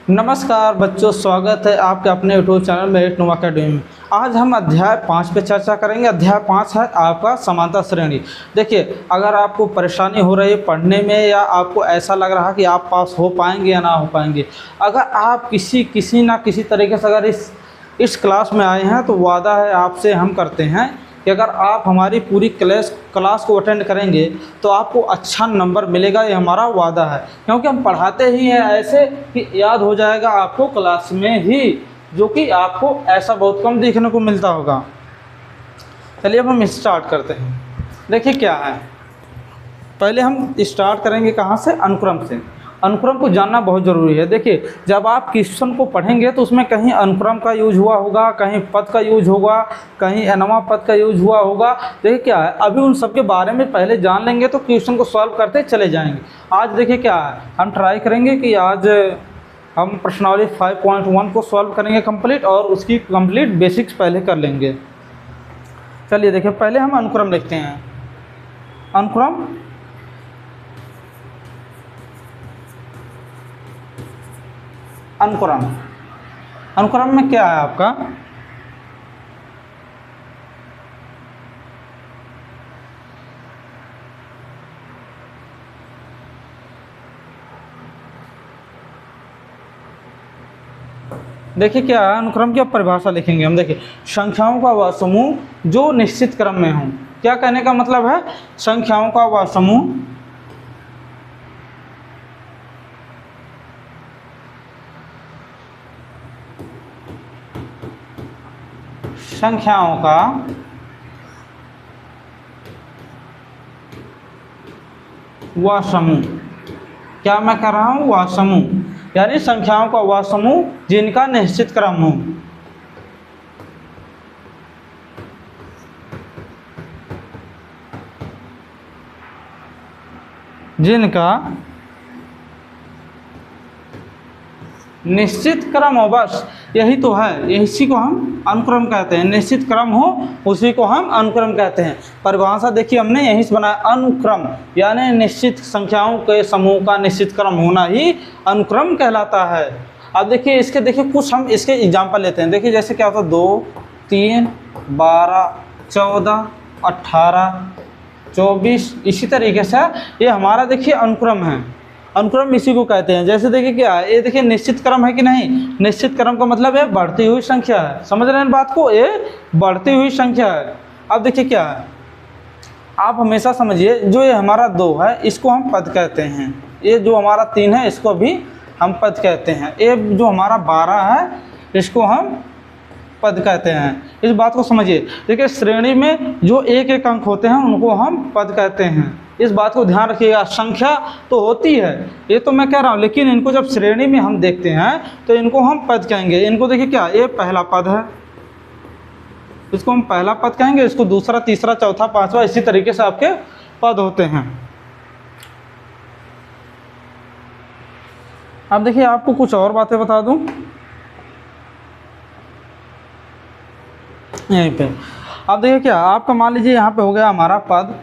नमस्कार बच्चों, स्वागत है आपके अपने यूट्यूब चैनल मेरिट अकेडमी में। आज हम अध्याय 5 पे चर्चा करेंगे। अध्याय 5 है आपका समानता श्रेणी। देखिए, अगर आपको परेशानी हो रही है पढ़ने में या आपको ऐसा लग रहा है कि आप पास हो पाएंगे या ना हो पाएंगे, अगर आप किसी ना किसी तरीके से अगर इस क्लास में आए हैं तो वादा है आपसे हम करते हैं कि अगर आप हमारी पूरी क्लास को अटेंड करेंगे तो आपको अच्छा नंबर मिलेगा। ये हमारा वादा है, क्योंकि हम पढ़ाते ही हैं ऐसे कि याद हो जाएगा आपको क्लास में ही, जो कि आपको ऐसा बहुत कम देखने को मिलता होगा। चलिए अब हम स्टार्ट करते हैं। देखिए क्या है, पहले हम स्टार्ट करेंगे कहाँ से? अनुक्रम से। अनुक्रम को जानना बहुत ज़रूरी है। देखिए, जब आप क्वेश्चन को पढ़ेंगे तो उसमें कहीं अनुक्रम का यूज हुआ होगा, कहीं पद का यूज होगा, कहीं एनवा पद का यूज हुआ होगा। देखिए क्या है, अभी उन सब के बारे में पहले जान लेंगे तो क्वेश्चन को सॉल्व करते चले जाएंगे। आज देखिए क्या है, हम ट्राई करेंगे कि आज हम प्रश्नावली 5.1 को सॉल्व करेंगे कंप्लीट, और उसकी कंप्लीट बेसिक्स पहले कर लेंगे। चलिए देखिए, पहले हम अनुक्रम लिखते हैं। अनुक्रम अनुक्रम अनुक्रम में क्या है आपका? देखिए क्या है, अनुक्रम की परिभाषा लिखेंगे हम। देखिए, संख्याओं का वह समूह जो निश्चित क्रम में हो। क्या कहने का मतलब है? संख्याओं का वह समूह संख्याओं का वह समूह। क्या मैं कर रहा हूँ? वह समूह, यानी संख्याओं का वह समूह जिनका निश्चित क्रम हो। जिनका निश्चित क्रम हो, बस यही तो है। इसी को हम अनुक्रम कहते हैं। निश्चित क्रम हो उसी को हम अनुक्रम कहते हैं। परिभाषा देखिए हमने यहीं से बनाया, अनुक्रम यानी निश्चित संख्याओं के समूह का निश्चित क्रम होना ही अनुक्रम कहलाता है। अब देखिए इसके कुछ हम इसके एग्जाम्पल लेते हैं। देखिए जैसे क्या होता है, 2, 3, 12, 14, 18, 24, इसी तरीके से ये हमारा देखिए अनुक्रम है। अनुक्रम इसी को कहते हैं। जैसे देखिए क्या है, ये देखिए निश्चित क्रम है कि नहीं? निश्चित क्रम का मतलब है बढ़ती हुई संख्या है। समझ रहे हैं बात को? ये बढ़ती हुई संख्या है। अब देखिए क्या है, आप हमेशा समझिए, जो ये हमारा 2 है इसको हम पद कहते हैं। ये जो हमारा 3 है इसको भी हम पद कहते हैं। ये जो हमारा 12 है इसको हम पद कहते हैं। इस बात को समझिए। देखिए, श्रेणी में जो एक एक अंक होते हैं उनको हम पद कहते हैं। इस बात को ध्यान रखिएगा। संख्या तो होती है, ये तो मैं कह रहा हूँ, लेकिन इनको जब श्रेणी में हम देखते हैं तो इनको हम पद कहेंगे। इनको देखिए क्या, ये पहला पद है, इसको हम पहला पद कहेंगे। इसको दूसरा, तीसरा, चौथा, पांचवा, इसी तरीके से आपके पद होते हैं। अब देखिए आपको कुछ और बातें बता दूं यहीं पे। अब देखिए क्या, आपका मान लीजिए यहाँ पे हो गया हमारा पद,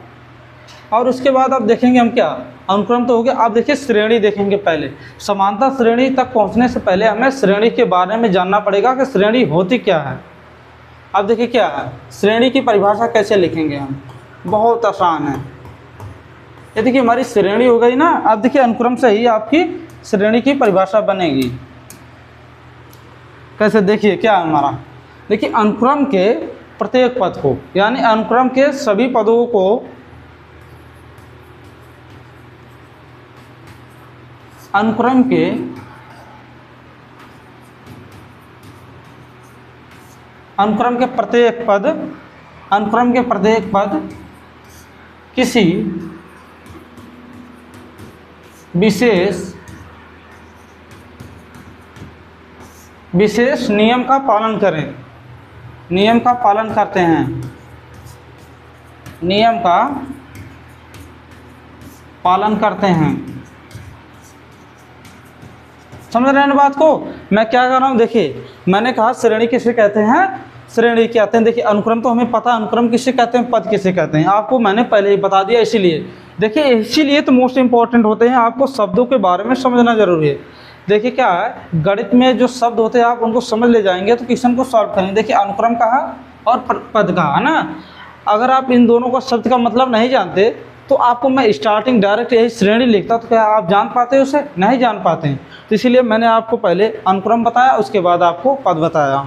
और उसके बाद आप देखेंगे हम क्या, अनुक्रम तो हो गया। आप देखिए श्रेणी देखेंगे। पहले समानता श्रेणी तक पहुँचने से पहले हमें श्रेणी के बारे में जानना पड़ेगा कि श्रेणी होती क्या है। अब देखिए क्या है, श्रेणी की परिभाषा कैसे लिखेंगे हम? बहुत आसान है। ये देखिए हमारी श्रेणी हो गई ना। अब देखिए अनुक्रम से ही आपकी श्रेणी की परिभाषा बनेगी। कैसे? देखिए क्या है हमारा, देखिए अनुक्रम के प्रत्येक पद को, यानी अनुक्रम के सभी पदों को अनुक्रम के प्रत्येक पद किसी विशेष नियम का पालन करें। नियम का पालन करते हैं। नियम का पालन करते हैं। समझ रहे हैं बात को? मैं क्या कर रहा हूँ? देखिए मैंने कहा श्रेणी किसे कहते हैं, श्रेणी क्या आते हैं। देखिए अनुक्रम तो हमें पता, अनुक्रम किसे कहते हैं, पद किसे कहते हैं, आपको मैंने पहले ही बता दिया। इसीलिए देखिए, इसीलिए तो मोस्ट इंपॉर्टेंट होते हैं, आपको शब्दों के बारे में समझना जरूरी है। देखिए क्या है, गणित में जो शब्द होते हैं आप उनको समझ ले जाएंगे तो क्वेश्चन को सॉल्व करेंगे। देखिए अनुक्रम कहा और पद कहा, है ना। अगर आप इन दोनों का शब्द का मतलब नहीं जानते तो आपको मैं स्टार्टिंग डायरेक्ट यही श्रेणी लिखता, तो क्या आप जान पाते उसे? नहीं जान पाते हैं। तो इसीलिए मैंने आपको पहले अनुक्रम बताया, उसके बाद आपको पद बताया।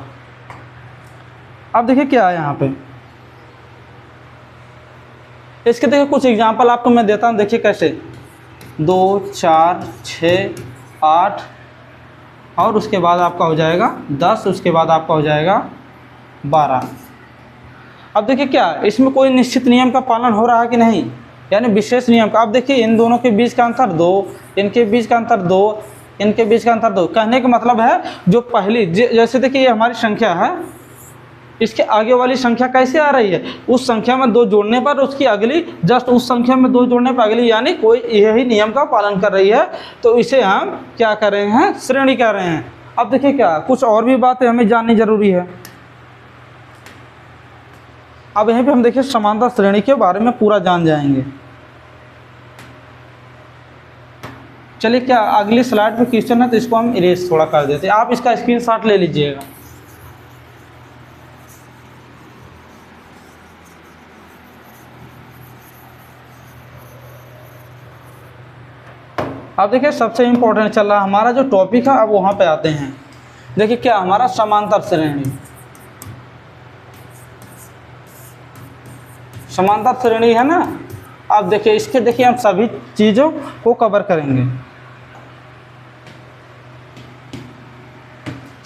अब देखिए क्या है यहाँ पे, इसके देखिए कुछ एग्जाम्पल आपको मैं देता हूँ। देखिए कैसे 2 4 6 8 और उसके बाद आपका हो जाएगा 10, उसके बाद आपका हो जाएगा 12। अब देखिए क्या इसमें कोई निश्चित नियम का पालन हो रहा है कि नहीं, यानी विशेष नियम का। अब देखिए इन दोनों के बीच का अंतर 2, इनके बीच का अंतर 2, इनके बीच का अंतर 2। कहने का मतलब है जो पहली जैसे देखिए ये हमारी संख्या है, इसके आगे वाली संख्या कैसे आ रही है, उस संख्या में 2 जोड़ने पर उसकी अगली, जस्ट उस संख्या में 2 जोड़ने पर अगली, यानी कोई यही नियम का पालन कर रही है, तो इसे हम क्या कर रहे हैं? श्रेणी कह रहे हैं। अब देखिए क्या कुछ और भी बातें हमें जाननी जरूरी है। अब यहीं पे हम देखिए समानता श्रेणी के बारे में पूरा जान जाएंगे। चलिए क्या अगली स्लाइड पे क्वेश्चन है तो इसको हम इरेज थोड़ा कर देते हैं, आप इसका स्क्रीनशॉट ले लीजिएगा। अब देखिए सबसे इम्पोर्टेंट चल रहा है हमारा जो टॉपिक है, अब वहाँ पे आते हैं। देखिए क्या हमारा समांतर श्रेणी, समांतर श्रेणी है ना। अब देखिए इसके देखिए हम सभी चीज़ों को कवर करेंगे।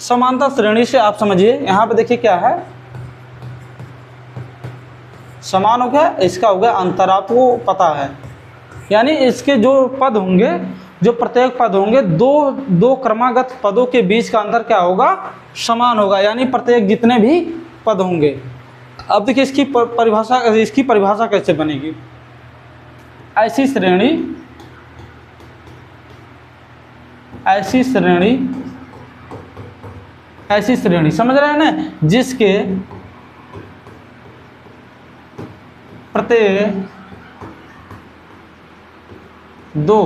समांतर श्रेणी से आप समझिए यहाँ पे देखिए क्या है, समान हो गया, इसका हो गया अंतर, आपको पता है। यानी इसके जो पद होंगे, जो प्रत्येक पद होंगे, दो क्रमागत पदों के बीच का अंतर क्या होगा? समान होगा, यानी प्रत्येक जितने भी पद होंगे। अब देखिए इसकी परिभाषा कैसे बनेगी? ऐसी श्रेणी समझ रहे हैं ना, जिसके प्रत्येक 2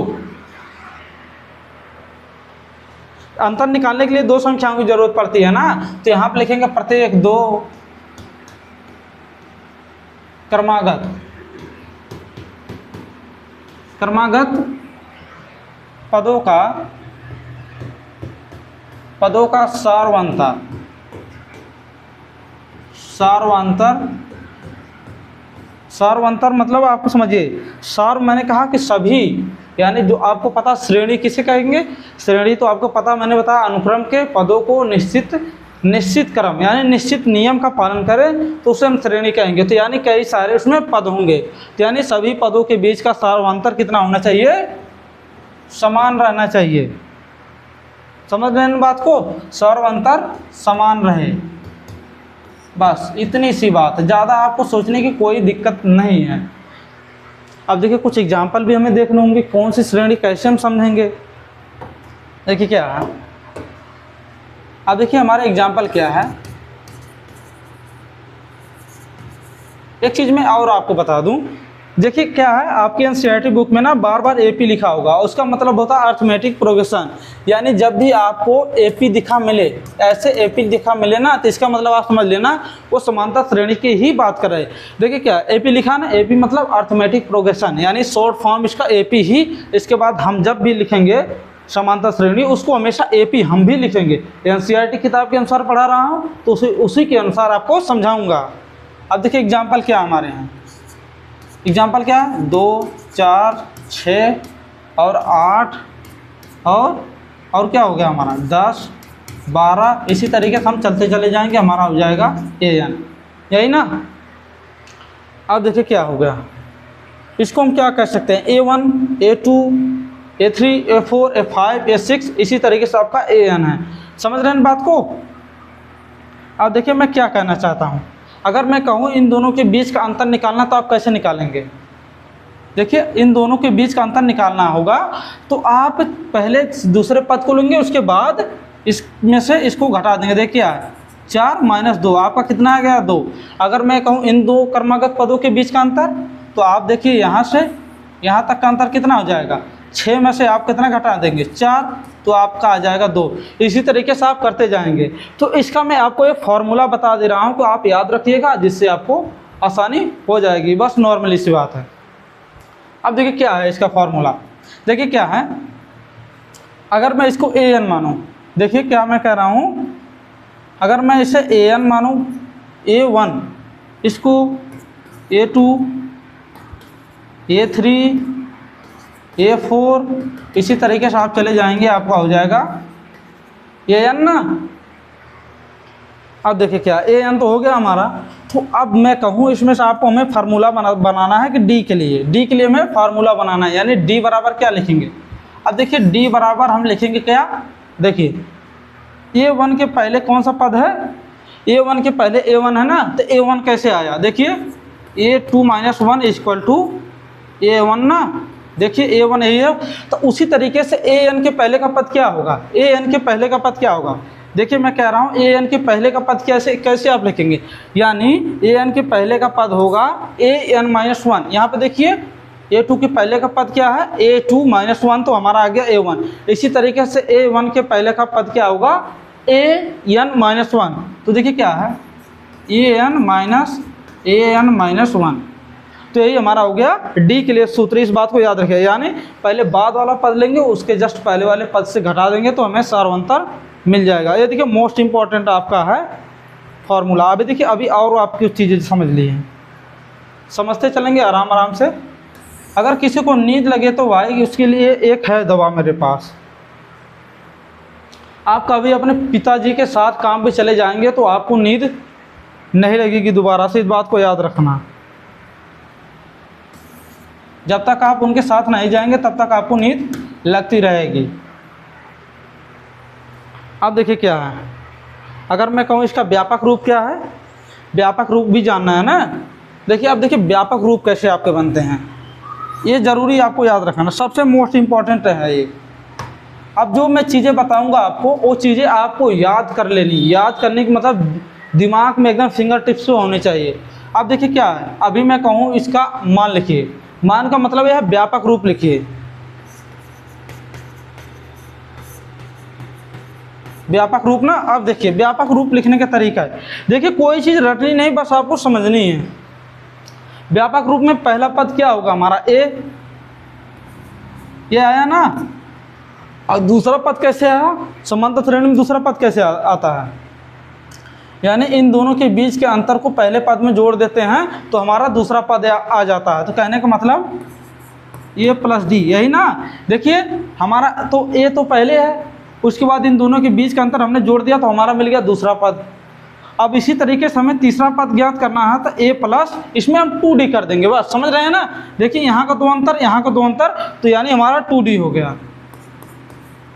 अंतर निकालने के लिए 2 संख्याओं की जरूरत पड़ती है ना, तो यहाँ पे लिखेंगे प्रत्येक 2 क्रमागत पदों का सार्वंतर मतलब आपको समझिए, सार्व मैंने कहा कि सभी, यानी जो आपको पता श्रेणी किसे कहेंगे? श्रेणी तो आपको पता, मैंने बताया अनुक्रम के पदों को निश्चित क्रम यानी निश्चित नियम का पालन करें तो उसे हम श्रेणी कहेंगे। तो यानी कई सारे उसमें पद होंगे, तो यानी सभी पदों के बीच का सार्वंतर कितना होना चाहिए? समान रहना चाहिए। समझ रहे हैं बात को? सार्वंतर समान रहे, बस इतनी सी बात, ज़्यादा आपको सोचने की कोई दिक्कत नहीं है। अब देखिए कुछ एग्जाम्पल भी हमें देखने होंगे, कौन सी श्रेणी कैसे हम समझेंगे। देखिए क्या है, अब देखिए हमारा एग्जाम्पल क्या है। एक चीज़ मैं और आपको बता दूं, देखिए क्या है, आपके एनसीईआरटी बुक में ना बार बार एपी लिखा होगा, उसका मतलब होता है अर्थमेटिक प्रोग्रेशन। यानी जब भी आपको एपी दिखा मिले, ऐसे एपी दिखा मिले ना, तो इसका मतलब आप समझ लेना वो समांतर श्रेणी की ही बात कर रहे हैं। देखिए क्या एपी लिखा ना, एपी मतलब अर्थमेटिक प्रोग्रेशन, यानी शॉर्ट फॉर्म इसका एपी ही। इसके बाद हम जब भी लिखेंगे समांतर श्रेणी, उसको हमेशा एपी हम भी लिखेंगे। एनसीईआरटी किताब के अनुसार पढ़ा रहा हूँ तो उसी के अनुसार आपको समझाऊँगा। अब देखिए एग्जाम्पल क्या हमारे हैं, एग्जाम्पल क्या है, 2 4 6 और 8 और क्या हो गया हमारा 10 12, इसी तरीके से हम चलते चले जाएंगे, हमारा हो जाएगा AN, यही ना। अब देखिए क्या हो गया, इसको हम क्या कह सकते हैं, A1 A2 A3 A4 A5 A6, इसी तरीके से आपका AN है। समझ रहे हैं बात को? अब देखिए मैं क्या कहना चाहता हूँ, अगर मैं कहूँ इन दोनों के बीच का अंतर निकालना, तो आप कैसे निकालेंगे? देखिए इन दोनों के बीच का अंतर निकालना होगा तो आप पहले दूसरे पद को लेंगे, उसके बाद इसमें से इसको घटा देंगे। देखिए 4 - 2 आपका कितना आ गया? 2। अगर मैं कहूँ इन 2 क्रमागत पदों के बीच का अंतर, तो आप देखिए यहाँ से यहाँ तक का अंतर कितना हो जाएगा? 6 में से आप कितना घटा देंगे 4, तो आपका आ जाएगा 2। इसी तरीके से आप करते जाएंगे। तो इसका मैं आपको एक फार्मूला बता दे रहा हूँ, तो आप याद रखिएगा, जिससे आपको आसानी हो जाएगी। बस नॉर्मली सी बात है। अब देखिए क्या है इसका फार्मूला। देखिए क्या है, अगर मैं इसको an मानूँ, देखिए क्या मैं कह रहा हूँ, अगर मैं इसे an मानूँ, a1, इसको a2, a3, a4, इसी तरीके से आप चले जाएंगे, आपका हो जाएगा an ना। अब देखिए क्या, an तो हो गया हमारा। तो अब मैं कहूँ इसमें से आपको हमें फार्मूला बनाना है कि d के लिए, हमें फार्मूला बनाना है, यानी d बराबर क्या लिखेंगे। अब देखिए d बराबर हम लिखेंगे क्या, देखिए a1 के पहले कौन सा पद है, a1 के पहले a1 है ना, तो a1 कैसे आया, देखिए a2 - 1 इक्वल टू a1 ना। देखिए a1 यही है, तो उसी तरीके से an के पहले का पद क्या होगा, an के पहले का पद क्या होगा। देखिए मैं कह रहा हूँ an के पहले का पद कैसे आप लिखेंगे, यानी an के पहले का पद होगा an - 1। यहाँ पे देखिए a2 के पहले का पद क्या है, a2 - 1, तो हमारा आ गया a1। इसी तरीके से a1 के पहले का पद क्या होगा, an - 1। तो देखिए क्या है, an - 1, तो यही हमारा हो गया d के लिए सूत्र। इस बात को याद रखिए, यानी पहले बाद वाला पद लेंगे, उसके जस्ट पहले वाले पद से घटा देंगे, तो हमें सार्वंतर मिल जाएगा। ये देखिए मोस्ट इंपॉर्टेंट आपका है फॉर्मूला। अभी देखिए अभी और आप कुछ चीज़ें समझ ली हैं, समझते चलेंगे आराम आराम से। अगर किसी को नींद लगे तो भाई उसके लिए एक है दवा मेरे पास। आप कभी अपने पिताजी के साथ काम पे चले जाएंगे तो आपको नींद नहीं लगेगी दोबारा से, इस बात को याद रखना। जब तक आप उनके साथ नहीं जाएंगे तब तक आपको नींद लगती रहेगी। अब देखिए क्या है, अगर मैं कहूँ इसका व्यापक रूप क्या है, व्यापक रूप भी जानना है ना। देखिए अब देखिए व्यापक रूप कैसे आपके बनते हैं, ये ज़रूरी आपको याद रखना, सबसे मोस्ट इम्पॉर्टेंट है ये। अब जो मैं चीज़ें बताऊंगा आपको, वो चीज़ें आपको याद कर लेनी। याद करने की मतलब दिमाग में एकदम फिंगर टिप्स पे होने चाहिए। अब देखिए क्या है, अभी मैं कहूँ इसका मान लिखिए, मान का मतलब यह है व्यापक रूप लिखिए। व्यापक रूप ना, अब देखिए व्यापक रूप लिखने का तरीका है। देखिए कोई चीज़ रटनी नहीं, बस आपको समझनी है। व्यापक रूप में पहला पद क्या होगा हमारा, ए, ये आया ना। और दूसरा पद कैसे आया, समांतर श्रेणी में दूसरा पद कैसे आता है, यानी इन दोनों के बीच के अंतर को पहले पद में जोड़ देते हैं तो हमारा दूसरा पद आ जाता है। तो कहने का मतलब ए प्लस डी, यही ना। देखिए हमारा तो ए तो पहले है, उसके बाद इन दोनों के बीच का अंतर हमने जोड़ दिया तो हमारा मिल गया दूसरा पद। अब इसी तरीके से हमें तीसरा पद ज्ञात करना है, तो a प्लस, इसमें हम 2d कर देंगे, बस समझ रहे हैं ना। देखिए यहाँ का 2 अंतर, यहाँ का 2 अंतर, तो यानी हमारा 2d हो गया,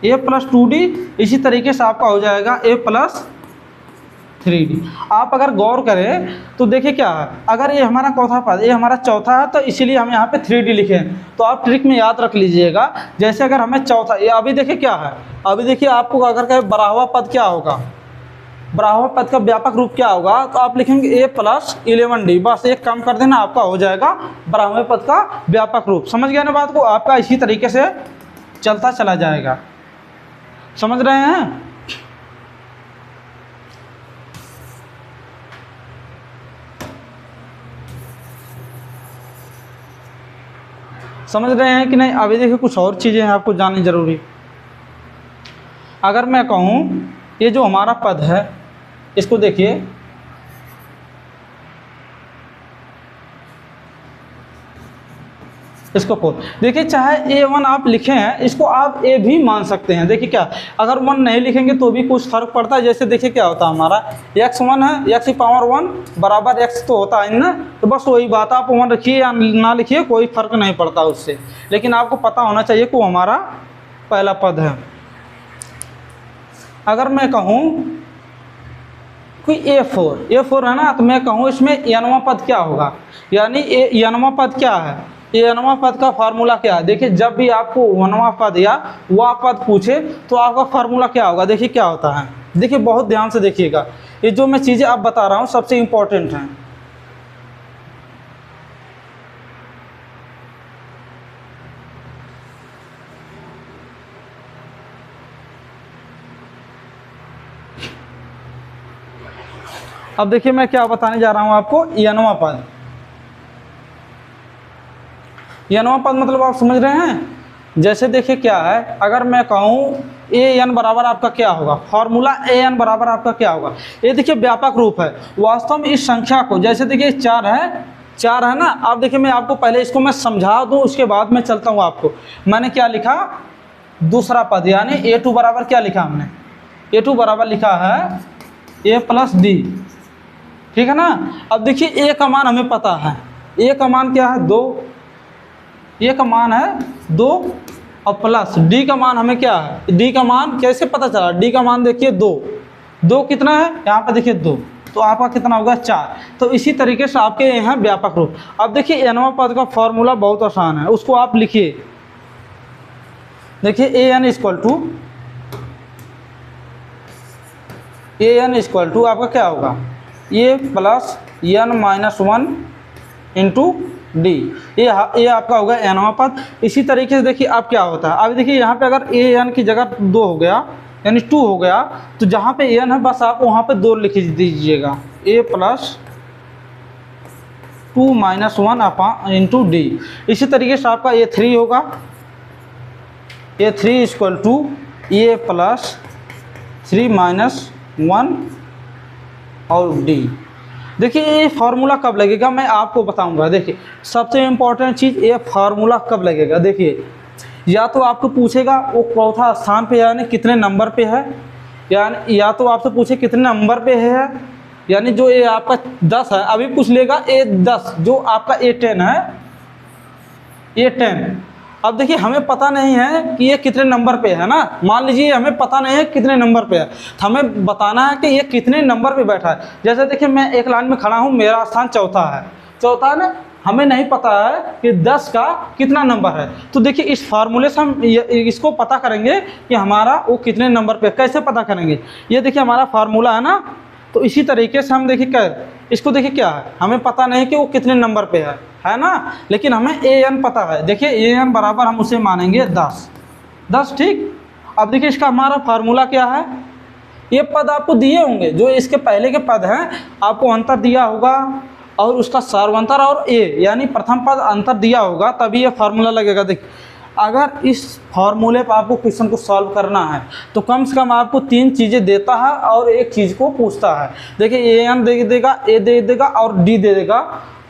a प्लस 2d। इसी तरीके से आपका हो जाएगा a प्लस 3d। आप अगर गौर करें तो देखिए क्या है, अगर ये हमारा चौथा पद, ये हमारा चौथा है, तो इसीलिए हम यहाँ पे 3d लिखे हैं। तो आप ट्रिक में याद रख लीजिएगा, जैसे अगर हमें चौथा, ये अभी देखिए क्या है, अभी देखिए आपको अगर कहे बराहवा पद क्या होगा, बराहवा पद का व्यापक रूप क्या होगा, तो आप लिखेंगे a प्लस 11d। बस एक काम कर देना, आपका हो जाएगा बराहवे पद का व्यापक रूप। समझ गया ना बात को, आपका इसी तरीके से चलता चला जाएगा। समझ रहे हैं, समझ रहे हैं कि नहीं। अभी देखिए कुछ और चीज़ें हैं आपको जाननी जरूरी। अगर मैं कहूँ ये जो हमारा पद है, इसको देखिए, इसको खोल देखिए, चाहे a1 आप लिखे हैं, इसको आप a भी मान सकते हैं। देखिए क्या, अगर 1 नहीं लिखेंगे तो भी कुछ फर्क पड़ता है। जैसे देखिए क्या होता है हमारा, x1 है, x की पावर 1 बराबर x तो होता है ना, तो बस वही बात, आप 1 रखिए या ना लिखिए, कोई फर्क नहीं पड़ता उससे। लेकिन आपको पता होना चाहिए कि वो हमारा पहला पद है। अगर मैं कहूँ कोई a4 है ना, तो मैं कहूँ इसमें n वां पद क्या होगा, यानी n वां पद क्या है, n वां पद का फार्मूला क्या है। देखिए जब भी आपको 1वां पद या वां पद पूछे तो आपका फार्मूला क्या होगा, देखिए क्या होता है। देखिए बहुत ध्यान से देखिएगा, ये जो मैं चीज़ें आप बता रहा हूँ सबसे इम्पोर्टेंट हैं। अब देखिए मैं क्या बताने जा रहा हूँ आपको, n वां पद। n वां पद मतलब आप समझ रहे हैं। जैसे देखिए क्या है, अगर मैं कहूँ an बराबर आपका क्या होगा, फॉर्मूला an बराबर आपका क्या होगा। ये देखिए व्यापक रूप है। वास्तव में इस संख्या को, जैसे देखिए 4 है ना। अब देखिए मैं आपको पहले इसको मैं समझा दूँ, उसके बाद मैं चलता हूँ आपको। मैंने क्या लिखा, दूसरा पद, यानी a2 बराबर क्या लिखा हमने, a2 बराबर लिखा है a प्लस d, ठीक है ना। अब देखिए a का मान हमें पता है, a का मान क्या है 2, a का मान है 2 और प्लस d का मान हमें क्या है, d का मान कैसे पता चला, d का मान देखिए 2 कितना है, यहाँ पे देखिए 2, तो आपका कितना होगा 4। तो इसी तरीके से आपके यहाँ व्यापक रूप। अब देखिए n वां पद का फॉर्मूला बहुत आसान है, उसको आप लिखिए। देखिए an इक्वल टू आपका क्या होगा, a plus n minus 1 into D. ये आपका होगा n वां पद। इसी तरीके से देखिए अब क्या होता है, अब देखिए यहाँ पे अगर an की जगह 2 हो गया यानी 2 हो गया, तो जहाँ पे n है बस आप वहाँ पे 2 लिख दीजिएगा, a plus 2 minus 1 upon into D. इसी तरीके से आपका a3 होगा, a3 equal to a plus 3 minus 1 और डी। देखिए ये फार्मूला कब लगेगा मैं आपको बताऊंगा। देखिए सबसे इम्पोर्टेंट चीज़, ये फार्मूला कब लगेगा। देखिए या तो आपको पूछेगा वो चौथा स्थान पे यानी कितने नंबर पे है, यानी या तो आपसे पूछे कितने नंबर पे है, यानी जो ये आपका 10 है अभी पूछ लेगा A10, जो आपका A10 है, A10। अब देखिए हमें पता नहीं है कि ये कितने नंबर पे है ना, मान लीजिए हमें पता नहीं है कितने नंबर पे है, तो हमें बताना है कि ये कितने नंबर पे बैठा है। जैसे देखिए मैं एक लाइन में खड़ा हूँ, मेरा स्थान चौथा है, चौथा है ना, हमें नहीं पता है कि 10 का कितना नंबर है। तो देखिए इस फार्मूले से हम इसको पता करेंगे कि हमारा वो कितने नंबर पे, कैसे पता करेंगे। ये देखिए हमारा फार्मूला है ना, तो इसी तरीके से हम देखिए क्या इसको देखिए क्या है, हमें पता नहीं कि वो कितने नंबर पे है ना, लेकिन हमें an पता है। देखिए an बराबर हम उसे मानेंगे 10, ठीक। अब देखिए इसका हमारा फार्मूला क्या है, ये पद आपको दिए होंगे, जो इसके पहले के पद हैं आपको अंतर दिया होगा, और उसका सर्वांतर और a यानी प्रथम पद अंतर दिया होगा, तभी ये फार्मूला लगेगा। देखिए अगर इस फार्मूले पर आपको क्वेश्चन को सॉल्व करना है तो कम से कम आपको 3 चीज़ें देता है और एक चीज़ को पूछता है। देखिए an दे देगा, a दे देगा और d दे देगा,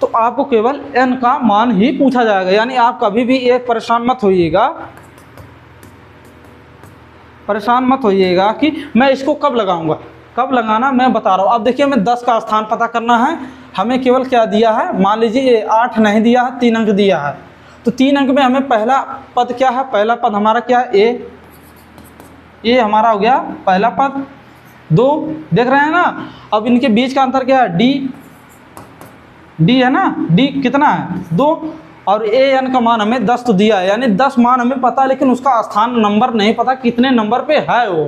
तो आपको केवल n का मान ही पूछा जाएगा। यानी आप कभी भी एक परेशान मत होइएगा कि मैं इसको कब लगाऊंगा, कब लगाना मैं बता रहा हूँ। अब देखिए मैं 10 का स्थान पता करना है, हमें केवल क्या दिया है, मान लीजिए 8 नहीं दिया है, 3 अंक दिया है, तो 3 अंक में हमें पहला पद क्या है, पहला पद हमारा क्या है ए हमारा हो गया पहला पद। 2 देख रहे हैं ना, अब इनके बीच का अंतर क्या है, डी है ना, डी कितना है 2, और an का मान हमें 10 तो दिया है, यानी 10 मान हमें पता है, लेकिन उसका स्थान नंबर नहीं पता कितने नंबर पे है वो।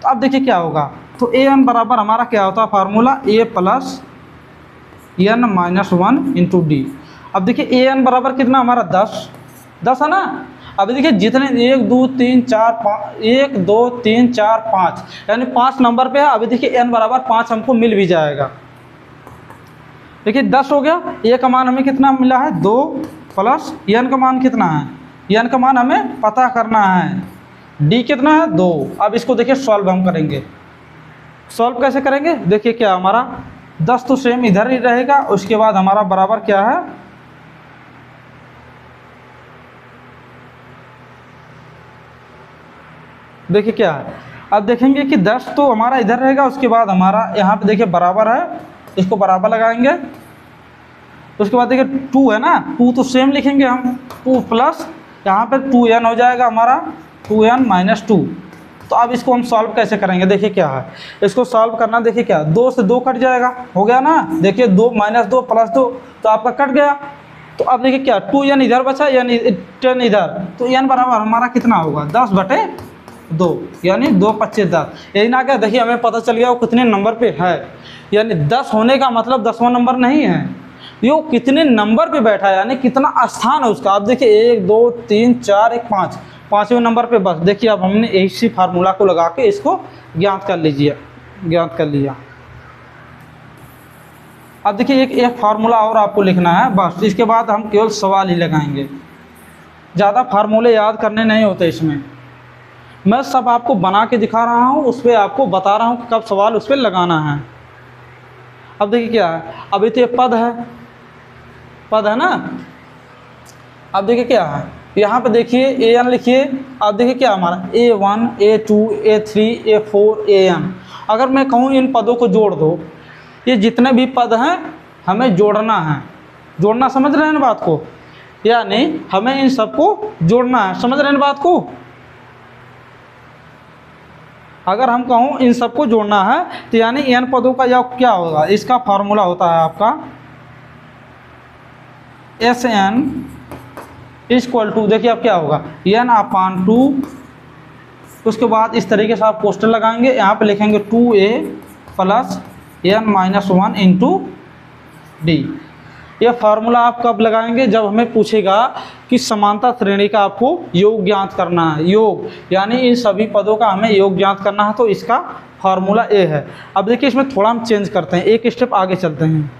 तो अब देखिए क्या होगा, तो an बराबर हमारा क्या होता है formula, a plus n minus 1 into D. अब देखिए an बराबर कितना हमारा 10 है ना। अब देखिए जितने 1 2 3 4 5 1 2 3 4 5 यानी 5 नंबर पे है। अभी देखिए n बराबर 5 हमको मिल भी जाएगा। देखिए 10 हो गया, a का मान हमें कितना मिला है 2 प्लस n का मान कितना है, n का मान हमें पता करना है, d कितना है 2। अब इसको देखिए सॉल्व हम करेंगे, सॉल्व कैसे करेंगे। देखिए क्या हमारा 10 तो सेम इधर ही रहेगा, उसके बाद हमारा बराबर क्या है, देखिए क्या है, अब देखेंगे कि 10 तो हमारा इधर रहेगा, उसके बाद हमारा यहाँ पे देखिए बराबर है, इसको बराबर लगाएंगे, उसके बाद देखिए 2 है ना, 2 तो सेम लिखेंगे हम, 2 प्लस यहाँ पे 2n हो जाएगा हमारा, 2n माइनस 2। तो अब इसको हम सॉल्व कैसे करेंगे, देखिए क्या है, इसको सॉल्व करना, देखिए क्या 2 से 2 कट जाएगा, हो गया ना। देखिए 2 माइनस 2 प्लस 2 तो आपका कट गया। तो अब देखिए क्या 2n इधर बचा, यानी 10 इधर, तो n बराबर हमारा कितना होगा 10/2, यानी 2 25 10। यही ना क्या, देखिए हमें पता चल गया वो कितने नंबर पे है, यानी 10 होने का मतलब 10वां नंबर नहीं है, ये कितने नंबर पे बैठा है, यानी कितना स्थान है उसका। अब देखिए 1 2 3 4 1 5, 5वें नंबर पे बस। देखिए अब हमने इसी फार्मूला को लगा के इसको ज्ञात कर लीजिए। ज्ञात कर लिया। अब देखिए एक फार्मूला और आपको लिखना है बस, इसके बाद हम केवल सवाल ही लगाएंगे। ज़्यादा फार्मूले याद करने नहीं होते इसमें, मैं सब आपको बना के दिखा रहा हूँ, उस पर आपको बता रहा हूँ कि कब सवाल उस पर लगाना है। अब देखिए क्या है, अभी तो ये पद है ना। अब देखिए क्या है, यहाँ पे देखिए an लिखिए। अब देखिए क्या हमारा a1 a2 a3 a4 an। अगर मैं कहूँ इन पदों को जोड़ दो, ये जितने भी पद हैं हमें जोड़ना है। जोड़ना समझ रहे हैं ना बात को, यानी हमें इन सबको जोड़ना है, समझ रहे हैं बात को। अगर हम कहूँ इन सबको जोड़ना है तो यानी n पदों का योग क्या होगा, इसका फार्मूला होता है आपका Sn इक्वल टू, देखिए अब क्या होगा n/2। उसके बाद इस तरीके से आप पोस्टर लगाएंगे, यहाँ पे लिखेंगे 2a plus n-1 into D. ये फार्मूला आप कब लगाएंगे, जब हमें पूछेगा कि समानता श्रेणी का आपको योग ज्ञात करना है। योग यानी इन सभी पदों का हमें योग ज्ञात करना है, तो इसका फार्मूला ए है। अब देखिए इसमें थोड़ा हम चेंज करते हैं, एक स्टेप आगे चलते हैं।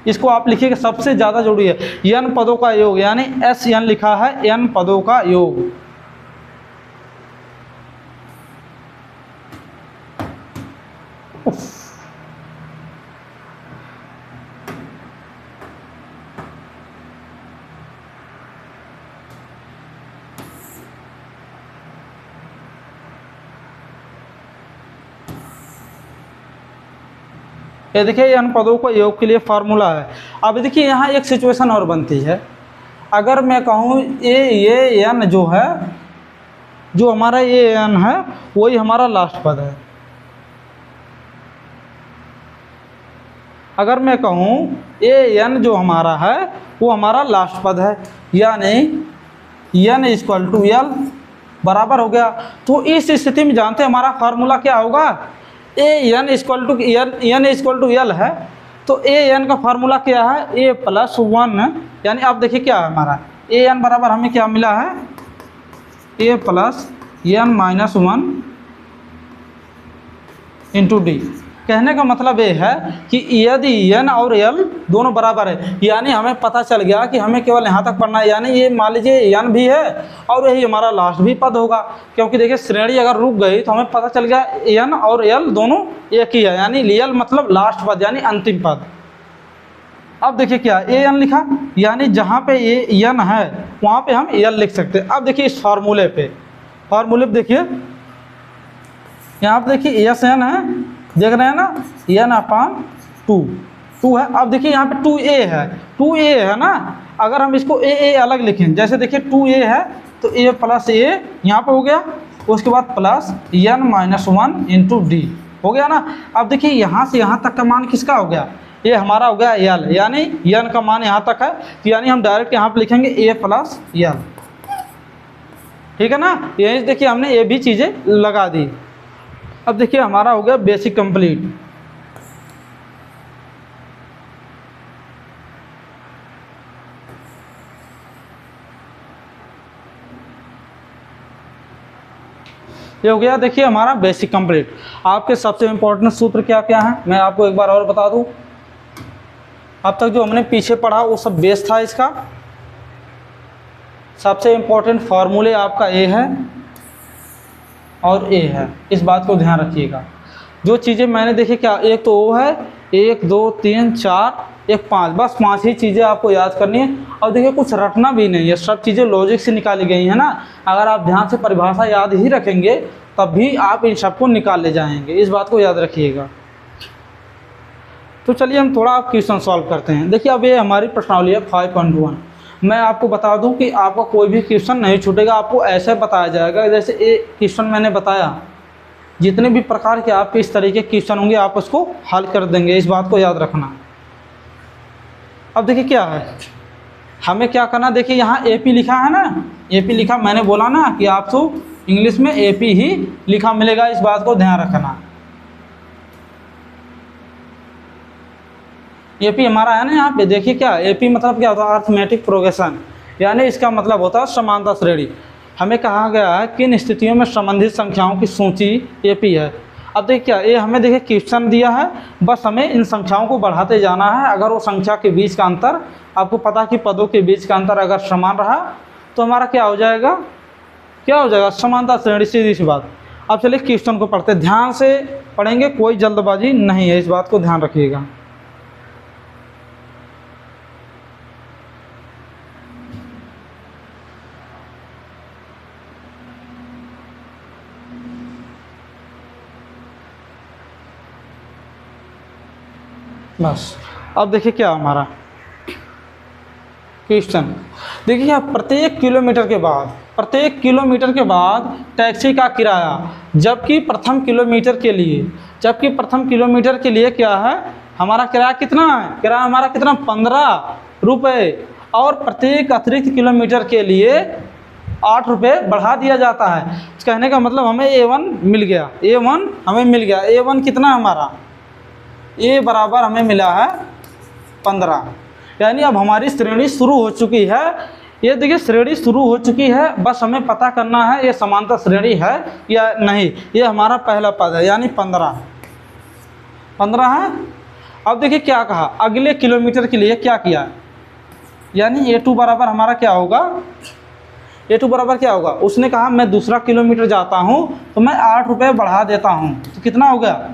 इसको आप लिखिएगा, सबसे ज़्यादा जरूरी है n पदों का योग, यानी Sn लिखा है n पदों का योग। ये देखिए n पदों को योग के लिए फार्मूला है। अब देखिए यहाँ एक सिचुएशन और बनती है, अगर मैं कहूँ ये n जो है, जो हमारा ये n है वही हमारा लास्ट पद है। अगर मैं कहूँ ये n जो हमारा है वो हमारा लास्ट पद है, यानी n इक्वल टू l बराबर हो गया। तो इस स्थिति में जानते हैं हमारा फार्मूला क्या होगा, n इक्वल टू l है, तो an का फार्मूला क्या है a+1। यानी आप देखिए क्या है हमारा an बराबर हमें क्या मिला है a+n-1 इंटू डी। कहने का मतलब ये है कि यदि n और l दोनों बराबर है, यानी हमें पता चल गया कि हमें केवल यहाँ तक पढ़ना है, यानी ये मान लीजिए n भी है और यही हमारा लास्ट भी पद होगा, क्योंकि देखिए श्रेणी अगर रुक गई तो हमें पता चल गया n और l दोनों एक ही है, यानी l मतलब लास्ट पद यानी अंतिम पद। अब देखिए क्या an लिखा, यानी जहाँ पे ये n है वहाँ पे हम l लिख सकते हैं। अब देखिए इस फार्मूले पे देखिए, यहाँ पे देखिए Sn है, देख रहे हैं ना, n/2 है। अब देखिए यहाँ पे 2a है ना, अगर हम इसको a अलग लिखें, जैसे देखिए 2a है तो a+a यहाँ पे हो गया, उसके बाद प्लस n-1 इंटू डी हो गया ना। अब देखिए यहाँ से यहाँ तक का मान किसका हो गया, ये हमारा हो गया l, यानी n का मान यहाँ तक है, तो यानी हम डायरेक्ट यहाँ पे लिखेंगे a+l। ठीक है ना, यही देखिए हमने ये भी चीज़ें लगा दी। अब देखिए हमारा हो गया बेसिक कंप्लीट। ये हो गया देखिए हमारा बेसिक कंप्लीट। आपके सबसे इम्पोर्टेंट सूत्र क्या क्या है मैं आपको एक बार और बता दूं। अब तक जो हमने पीछे पढ़ा वो सब बेस था इसका। सबसे इम्पोर्टेंट फार्मूले आपका ए है और ए है, इस बात को ध्यान रखिएगा। जो चीज़ें मैंने देखी क्या, एक तो वो है 1 2 3 4 1 5, बस 5 ही चीज़ें आपको याद करनी है। और देखिए कुछ रटना भी नहीं है, सब चीज़ें लॉजिक से निकाली गई हैं ना। अगर आप ध्यान से परिभाषा याद ही रखेंगे तब भी आप इन सबको निकाल ले जाएंगे, इस बात को याद रखिएगा। तो चलिए हम थोड़ा क्वेश्चन सॉल्व करते हैं। देखिए अब ये हमारी प्रश्नावली है 5.1। मैं आपको बता दूं कि आपका कोई भी क्वेश्चन नहीं छूटेगा, आपको ऐसे बताया जाएगा जैसे ये क्वेश्चन मैंने बताया। जितने भी प्रकार के आपके इस तरीके क्वेश्चन होंगे आप उसको हल कर देंगे, इस बात को याद रखना। अब देखिए क्या है, हमें क्या करना, देखिए यहाँ AP लिखा है ना, AP लिखा, मैंने बोला ना कि आपको इंग्लिश में AP ही लिखा मिलेगा, इस बात को ध्यान रखना। AP हमारा है ना, यहाँ पे देखिए क्या AP मतलब क्या होता है, अर्थमेटिक प्रोग्रेशन। यानी इसका मतलब होता है समानता श्रेणी। हमें कहा गया है किन स्थितियों में संबंधित संख्याओं की सूची एपी है। अब देखिए क्या ये हमें देखिए क्वेश्चन दिया है, बस हमें इन संख्याओं को बढ़ाते जाना है। अगर वो संख्या के बीच का अंतर, आपको पता है कि पदों के बीच का अंतर अगर समान रहा तो हमारा क्या हो जाएगा, क्या हो जाएगा, समानता श्रेणी, सीधी सी बात। अब चलिए क्वेश्चन को पढ़ते, ध्यान से पढ़ेंगे, कोई जल्दबाजी नहीं है, इस बात को ध्यान रखिएगा। बस अब देखिए क्या हमारा क्वेश्चन, देखिए आप प्रत्येक किलोमीटर के बाद टैक्सी का किराया, जबकि प्रथम किलोमीटर के लिए क्या है, हमारा किराया कितना है, किराया हमारा कितना 15 रुपये, और प्रत्येक अतिरिक्त किलोमीटर के लिए 8 रुपये बढ़ा दिया जाता है। कहने का मतलब हमें A1 मिल गया, A1 कितना हमारा, A बराबर हमें मिला है 15। यानी अब हमारी श्रेणी शुरू हो चुकी है। ये देखिए श्रेणी शुरू हो चुकी है, बस हमें पता करना है ये समांतर श्रेणी है या नहीं। ये हमारा पहला पद है, यानी 15 है। अब देखिए क्या कहा, अगले किलोमीटर के लिए क्या किया, यानी A2 बराबर हमारा क्या होगा, A2 बराबर क्या होगा, उसने कहा मैं दूसरा किलोमीटर जाता हूँ तो मैं 8 रुपये बढ़ा देता हूँ, तो कितना हो गया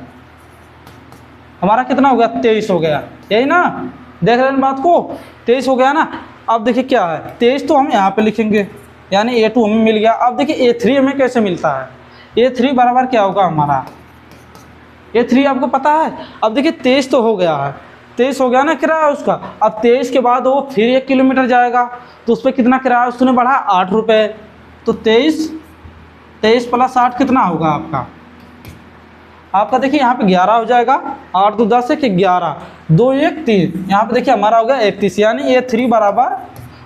हमारा, कितना हो गया, 23 हो गया। यही ना, देख रहे हैं बात को, 23 हो गया ना। अब देखिए क्या है, 23 तो हम यहाँ पे लिखेंगे, यानी A2 हमें मिल गया। अब देखिए A3 हमें कैसे मिलता है, A3 बराबर क्या होगा हमारा, A3 आपको पता है। अब देखिए 23 तो हो गया है, 23 हो गया ना किराया उसका। अब 23 के बाद वो फिर 1 किलोमीटर जाएगा तो उस पर कितना किराया उसने बढ़ा, 8 रुपये। तो 23 प्लस 8 कितना होगा आपका देखिए यहाँ पे 11 हो जाएगा, 8 2 10 1 11, 2 1 3, यहाँ पे देखिए हमारा हो गया 31, यानी A3 बराबर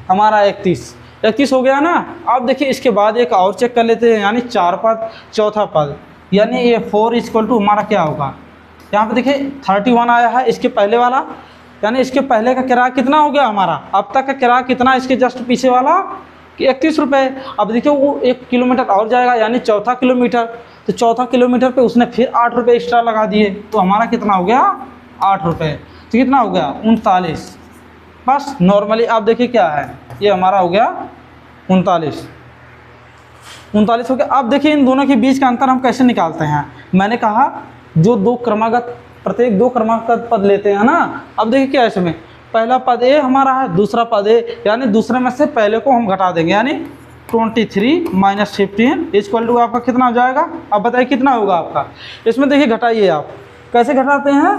हमारा 31 हो गया ना। अब देखिए इसके बाद एक और चेक कर लेते हैं, यानी 4 पद, चौथा पद, यानी A4 इक्वल टू हमारा क्या होगा, यहाँ पे देखिए 31 आया है, इसके पहले वाला, यानी इसके पहले का किराया कितना हो गया हमारा, अब तक का किराया कितना, इसके जस्ट पीछे वाला कि 31 रुपये। अब देखिए वो 1 किलोमीटर और जाएगा, यानी चौथा किलोमीटर, तो चौथा किलोमीटर पे उसने फिर 8 रुपये एक्स्ट्रा लगा दिए, तो हमारा कितना हो गया 8 रुपये, तो कितना हो गया 39। बस नॉर्मली आप देखिए क्या है, ये हमारा हो गया 39 हो गया। अब देखिए इन दोनों के बीच का अंतर हम कैसे निकालते हैं। मैंने कहा जो प्रत्येक दो क्रमागत पद लेते हैं ना। अब देखिए क्या है इसमें, पहला पद A हमारा है, दूसरा पद A, यानी दूसरे में से पहले को हम घटा देंगे, यानी 23 - 15 इक्वल टू आपका कितना हो जाएगा। अब बताइए कितना होगा आपका, इसमें देखिए घटाइए आप, कैसे घटाते हैं,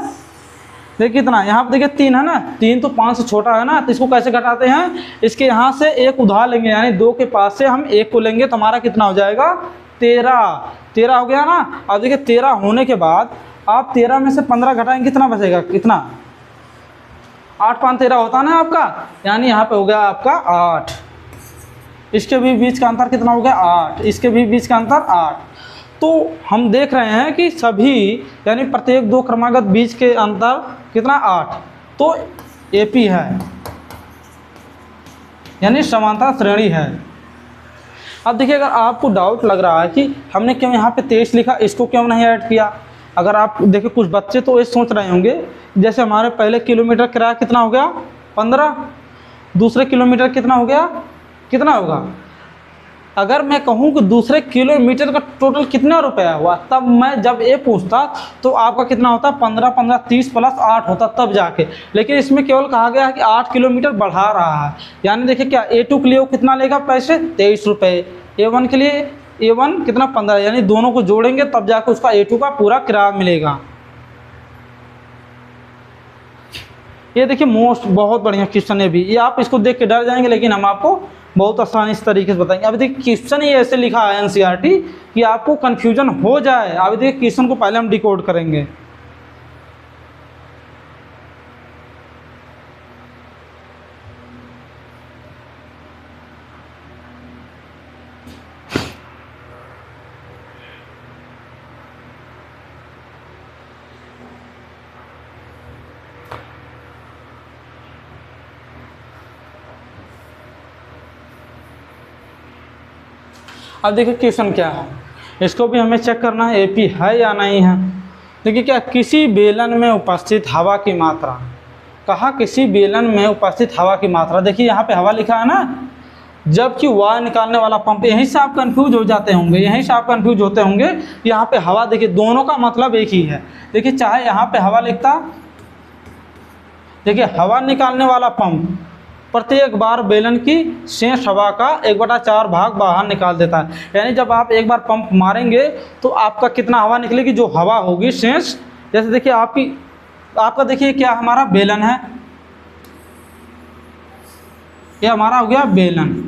देखिए कितना, यहाँ पर देखिए 3 है ना, 3 तो 5 से छोटा है ना, तो इसको कैसे घटाते हैं, इसके यहाँ से एक उधार लेंगे, यानी 2 के पास से हम 1 को लेंगे, तो हमारा कितना हो जाएगा 13 हो गया ना। अब देखिए 13 होने के बाद आप 13 में से 15 घटाएंगे, कितना बचेगा, कितना, 8 5 13 होता है ना आपका, यानी यहाँ पे हो गया आपका 8। इसके भी बीच का अंतर कितना हो गया 8, इसके भी बीच का अंतर 8। तो हम देख रहे हैं कि सभी, यानी प्रत्येक दो क्रमागत बीच के अंतर कितना 8, तो AP है, यानी समानता श्रेणी है। अब देखिए अगर आपको डाउट लग रहा है कि हमने क्यों यहाँ पे 23 लिखा, इसको क्यों नहीं ऐड किया, अगर आप देखिए कुछ बच्चे तो ये सोच रहे होंगे, जैसे हमारे पहले किलोमीटर किराया कितना हो गया 15, दूसरे किलोमीटर कितना हो गया, कितना होगा, अगर मैं कहूँ कि दूसरे किलोमीटर का टोटल कितना रुपया हुआ, तब मैं जब ये पूछता तो आपका कितना होता, 15 15 30 प्लस 8 होता तब जाके। लेकिन इसमें केवल कहा गया है कि 8 किलोमीटर बढ़ा रहा है, यानी देखिए क्या A2 के लिए वो कितना लेगा पैसे 23 रुपये, A1 के लिए A1 कितना 15, यानी दोनों को जोड़ेंगे तब जाकर उसका A2 का पूरा किराया मिलेगा। ये देखिए बहुत बढ़िया क्वेश्चन है भी, ये आप इसको देख के डर जाएंगे, लेकिन हम आपको बहुत आसानी इस तरीके से बताएंगे। अभी देखिए क्वेश्चन ही ऐसे लिखा है NCERT कि आपको कन्फ्यूजन हो जाए। अभी देखिए क्वेश्चन को पहले हम डिकोड करेंगे। अब देखिए क्वेश्चन क्या है, इसको भी हमें चेक करना है AP है या नहीं है। देखिए क्या, किसी बेलन में उपस्थित हवा की मात्रा, कहा किसी बेलन में उपस्थित हवा की मात्रा। देखिए यहाँ पे हवा लिखा है ना, जबकि वायु निकालने वाला पंप, यहीं से आप कंफ्यूज हो जाते होंगे, यहीं से आप कंफ्यूज होते होंगे। यहाँ पे हवा, देखिए दोनों का मतलब एक ही है। देखिए चाहे यहाँ पे हवा लिखता, देखिए हवा निकालने वाला पंप प्रत्येक बार बेलन की शेष हवा का 1/4 भाग बाहर निकाल देता है। यानी जब आप एक बार पंप मारेंगे तो आपका कितना हवा निकलेगी, जो हवा होगी शेष। जैसे देखिए आपका देखिए क्या हमारा बेलन है, ये हमारा हो गया बेलन,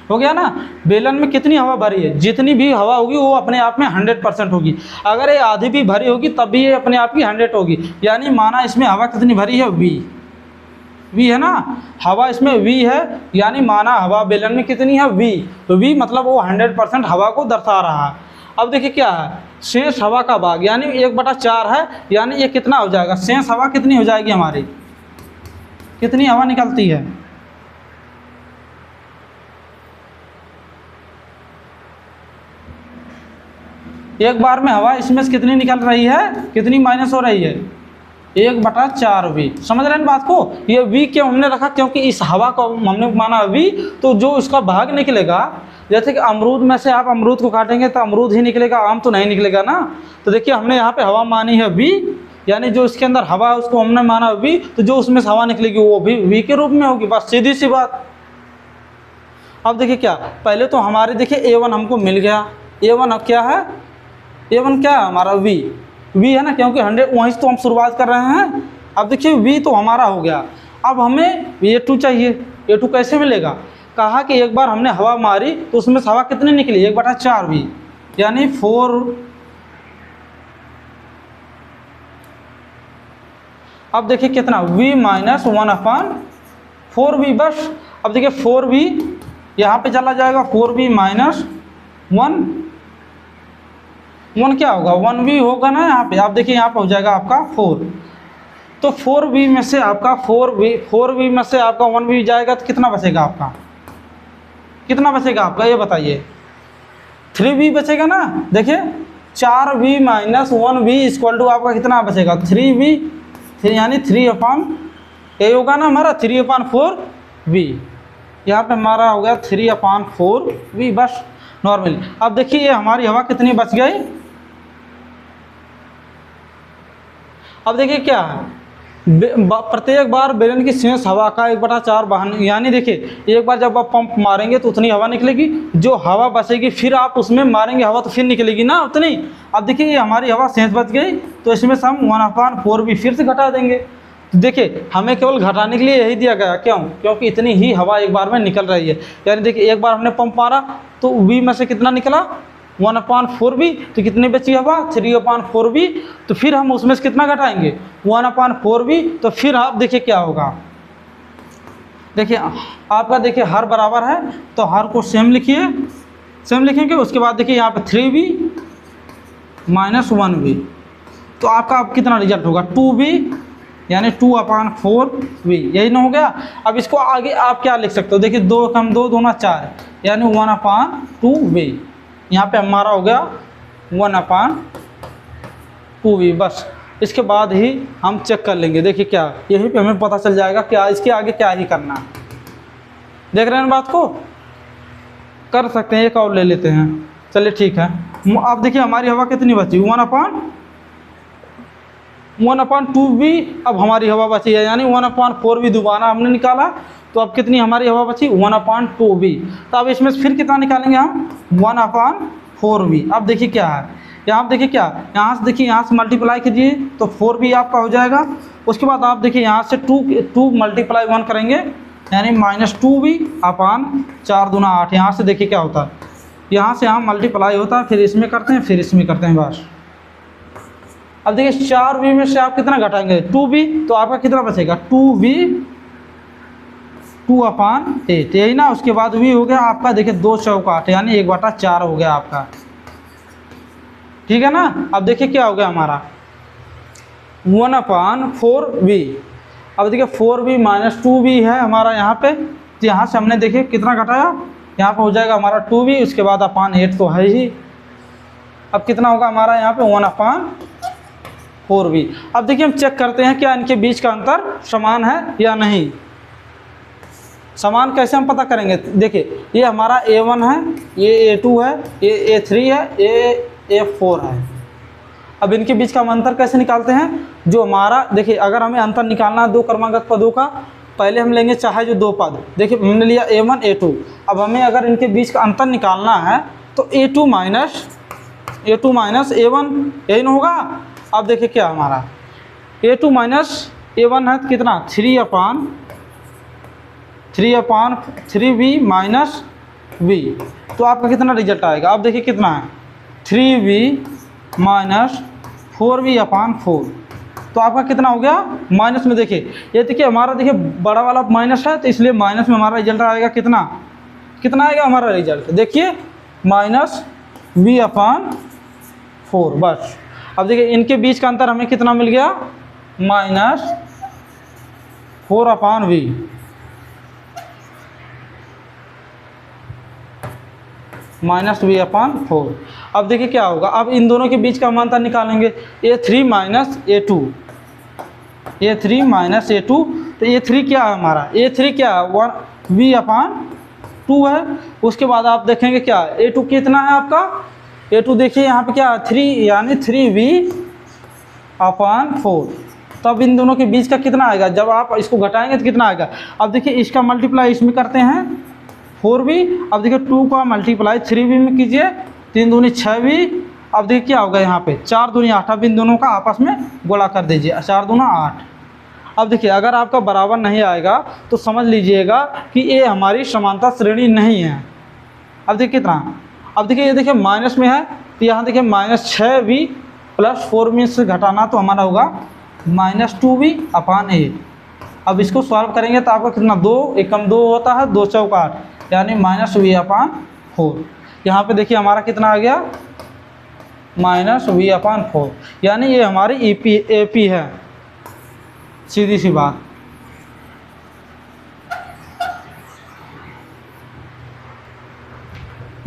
हो गया ना। बेलन में कितनी हवा भरी है, जितनी भी हवा होगी वो अपने आप में 100% होगी। अगर ये आधी भी भरी होगी तब भी ये अपने आप की 100 होगी। यानी माना इसमें हवा कितनी भरी है, V है ना, हवा इसमें V है, यानी माना हवा बेलन में कितनी है, V। तो V मतलब वो 100% हवा को दर्शा रहा है। अब देखिए क्या है, शेष हवा का भाग, यानी 1/4 है, यानी ये कितना हो जाएगा, शेष हवा कितनी हो जाएगी हमारी, कितनी हवा निकलती है। एक बार में हवा इसमें से कितनी निकल रही है, कितनी माइनस हो रही है, 1/4V। समझ रहे हैं बात को। ये V क्यों हमने रखा, क्योंकि इस हवा को हमने माना V, तो जो इसका भाग निकलेगा, जैसे कि अमरूद में से आप अमरूद को काटेंगे तो अमरूद ही निकलेगा, आम तो नहीं निकलेगा ना। तो देखिए हमने यहाँ पे हवा मानी है V, यानी जो इसके अंदर हवा है उसको हमने माना V, तो जो उसमें से हवा निकलेगी वो भी V के रूप में होगी, बस सीधी सी बात। अब देखिए क्या, पहले तो हमारे देखिए A1 हमको मिल गया। A1 अब क्या है, A1 क्या है हमारा, V है ना, क्योंकि 100 वहीं से तो हम शुरुआत कर रहे हैं। अब देखिए V तो हमारा हो गया। अब हमें A2 चाहिए। A2 कैसे मिलेगा, कहा कि एक बार हमने हवा मारी तो उसमें से हवा कितनी निकली, 1/4V, यानी 4। अब देखिए कितना, V - 1/4V, बस। अब देखिए 4V यहाँ पे चला जाएगा, 4V - 1 क्या होगा, 1V होगा ना यहाँ पे। आप देखिए यहाँ पे हो जाएगा आपका 4। तो 4V में से आपका 4V में से आपका 1V जाएगा तो कितना बचेगा आपका, कितना बचेगा आपका, ये बताइए। 3V बचेगा ना। देखिए 4V - 1V = आपका कितना बचेगा, 3V, यानी 3/, होगा ना हमारा 3/4V। यहाँ पे हमारा हो गया 3/4V, बस नॉर्मल। अब देखिए ये हमारी हवा कितनी बच गई। अब देखिए क्या है, प्रत्येक बार बेलन की शेष हवा का 1/4 बाहर, यानी देखिए एक बार जब आप पंप मारेंगे तो उतनी हवा निकलेगी, जो हवा बचेगी फिर आप उसमें मारेंगे हवा तो फिर निकलेगी ना उतनी। अब देखिए ये हमारी हवा शेष बच गई, तो इसमें से हम 1/4V फिर से घटा देंगे। तो देखिए हमें केवल घटाने के लिए यही दिया गया, क्यों, क्योंकि इतनी ही हवा एक बार में निकल रही है। यानी देखिए एक बार हमने पंप मारा तो V में से कितना निकला, 1/4V, तो कितनी बची हवा, 3/4V। तो फिर हम उसमें से कितना घटाएंगे, 1/4V। तो फिर आप देखिए क्या होगा, देखिए आपका देखिए हर बराबर है तो हर को सेम लिखिए, सेम लिखेंगे। उसके बाद देखिए यहाँ पे 3V - 1V, तो आपका अब कितना रिजल्ट होगा, 2V, यानी 2/4V, यही ना हो गया। अब इसको आगे आप क्या लिख सकते हो, देखिए 2 कम 2 दूना 4, यानी 1/2V। यहाँ पे हमारा हो गया 1/2V, बस। इसके बाद ही हम चेक कर लेंगे। देखिए क्या, यही पे हमें पता चल जाएगा क्या इसके आगे क्या ही करना है। देख रहे हैं बात को, कर सकते हैं, एक और ले लेते हैं, चलिए ठीक है। अब देखिए हमारी हवा कितनी बची, 1/2V। अब हमारी हवा बची है, यानी 1/4V दोबारा हमने निकाला, तो अब कितनी हमारी हवा बची, 1/2V। तो अब इसमें फिर कितना निकालेंगे हम, 1/4V। अब देखिए क्या है, यहाँ देखिए क्या, यहाँ से देखिए यहाँ से मल्टीप्लाई कीजिए तो 4V आपका हो जाएगा। उसके बाद आप देखिए यहाँ से 2 × 1 करेंगे, यानी -2V/4 दूना 8। यहाँ से देखिए क्या होता है, यहाँ से यहाँ मल्टीप्लाई होता है, फिर इसमें करते हैं, फिर इसमें करते हैं, बस। अब देखिए 4V में से आप कितना घटाएंगे, 2V, तो आपका कितना बचेगा, 2V 2/8, यही ना। उसके बाद V हो गया आपका, देखिए 2 चौका 8, यानी 1/4 हो गया आपका, ठीक है ना। अब देखिए क्या हो गया हमारा, 1/4V। अब देखिए 4V - 2V है हमारा यहाँ पे, तो यहाँ से हमने देखिए कितना घटाया, यहाँ पे हो जाएगा हमारा 2v, उसके बाद अपान 8 तो है ही। अब कितना होगा हमारा यहाँ पे 1/4v। अब देखिए हम चेक करते हैं क्या इनके बीच का अंतर समान है या नहीं। समान कैसे हम पता करेंगे, देखिए ये हमारा A1 है, ये A2 है, ये A3 है, ये A4 है। अब इनके बीच का हम अंतर कैसे निकालते हैं, जो हमारा देखिए अगर हमें अंतर निकालना है दो क्रमागत पदों का, पहले हम लेंगे चाहे जो दो पद, देखिए हमने लिया A1 A2। अब हमें अगर इनके बीच का अंतर निकालना है तो A2 माइनस A1 यही ना होगा। अब देखिए क्या हमारा A2 माइनस A1 है कितना 3/3v माइनस v, तो आपका कितना रिजल्ट आएगा। अब देखिए कितना है 3v माइनस 4v/4, तो आपका कितना हो गया माइनस में। देखिए ये देखिए हमारा देखिए बड़ा वाला माइनस है, तो इसलिए माइनस में हमारा रिजल्ट आएगा कितना आएगा हमारा रिजल्ट, देखिए माइनस v/4 बस। अब देखिए इनके बीच का अंतर हमें कितना मिल गया माइनस 4/v, माइनस v/4। अब देखिए क्या होगा, अब इन दोनों के बीच का हम अंतर निकालेंगे A3 minus A2, A3 minus A2, तो A3 क्या है हमारा, A3 क्या है v/2 है। उसके बाद आप देखेंगे क्या A2 कितना है आपका, A2 देखिए यहाँ पे क्या है 3 यानी 3v/4। तब इन दोनों के बीच का कितना आएगा, जब आप इसको घटाएंगे तो कितना आएगा। अब देखिए इसका मल्टीप्लाई इसमें करते हैं 4v, अब देखिए 2 का मल्टीप्लाई 3v में कीजिए, 3 दूनी 6v। अब देखिए क्या होगा यहाँ पे 4 दूनी 8, अब इन दोनों का आपस में गुणा कर दीजिए, 4 दूना 8। अब देखिए अगर आपका बराबर नहीं आएगा तो समझ लीजिएगा कि ये हमारी समानता श्रेणी नहीं है। अब देखिए कितना, अब देखिए ये देखिए माइनस में है, तो यहाँ देखिए माइनस 6v प्लस 4 में से घटाना तो हमारा होगा माइनस 2v/8। अब इसको सॉल्व करेंगे तो आपका कितना 2 एकम 2 होता है, 2 चौक 8 यानी माइनस v/4। यहाँ पे देखिए हमारा कितना आ गया माइनस v/4, यानी ये हमारी AP है, सीधी सी बात।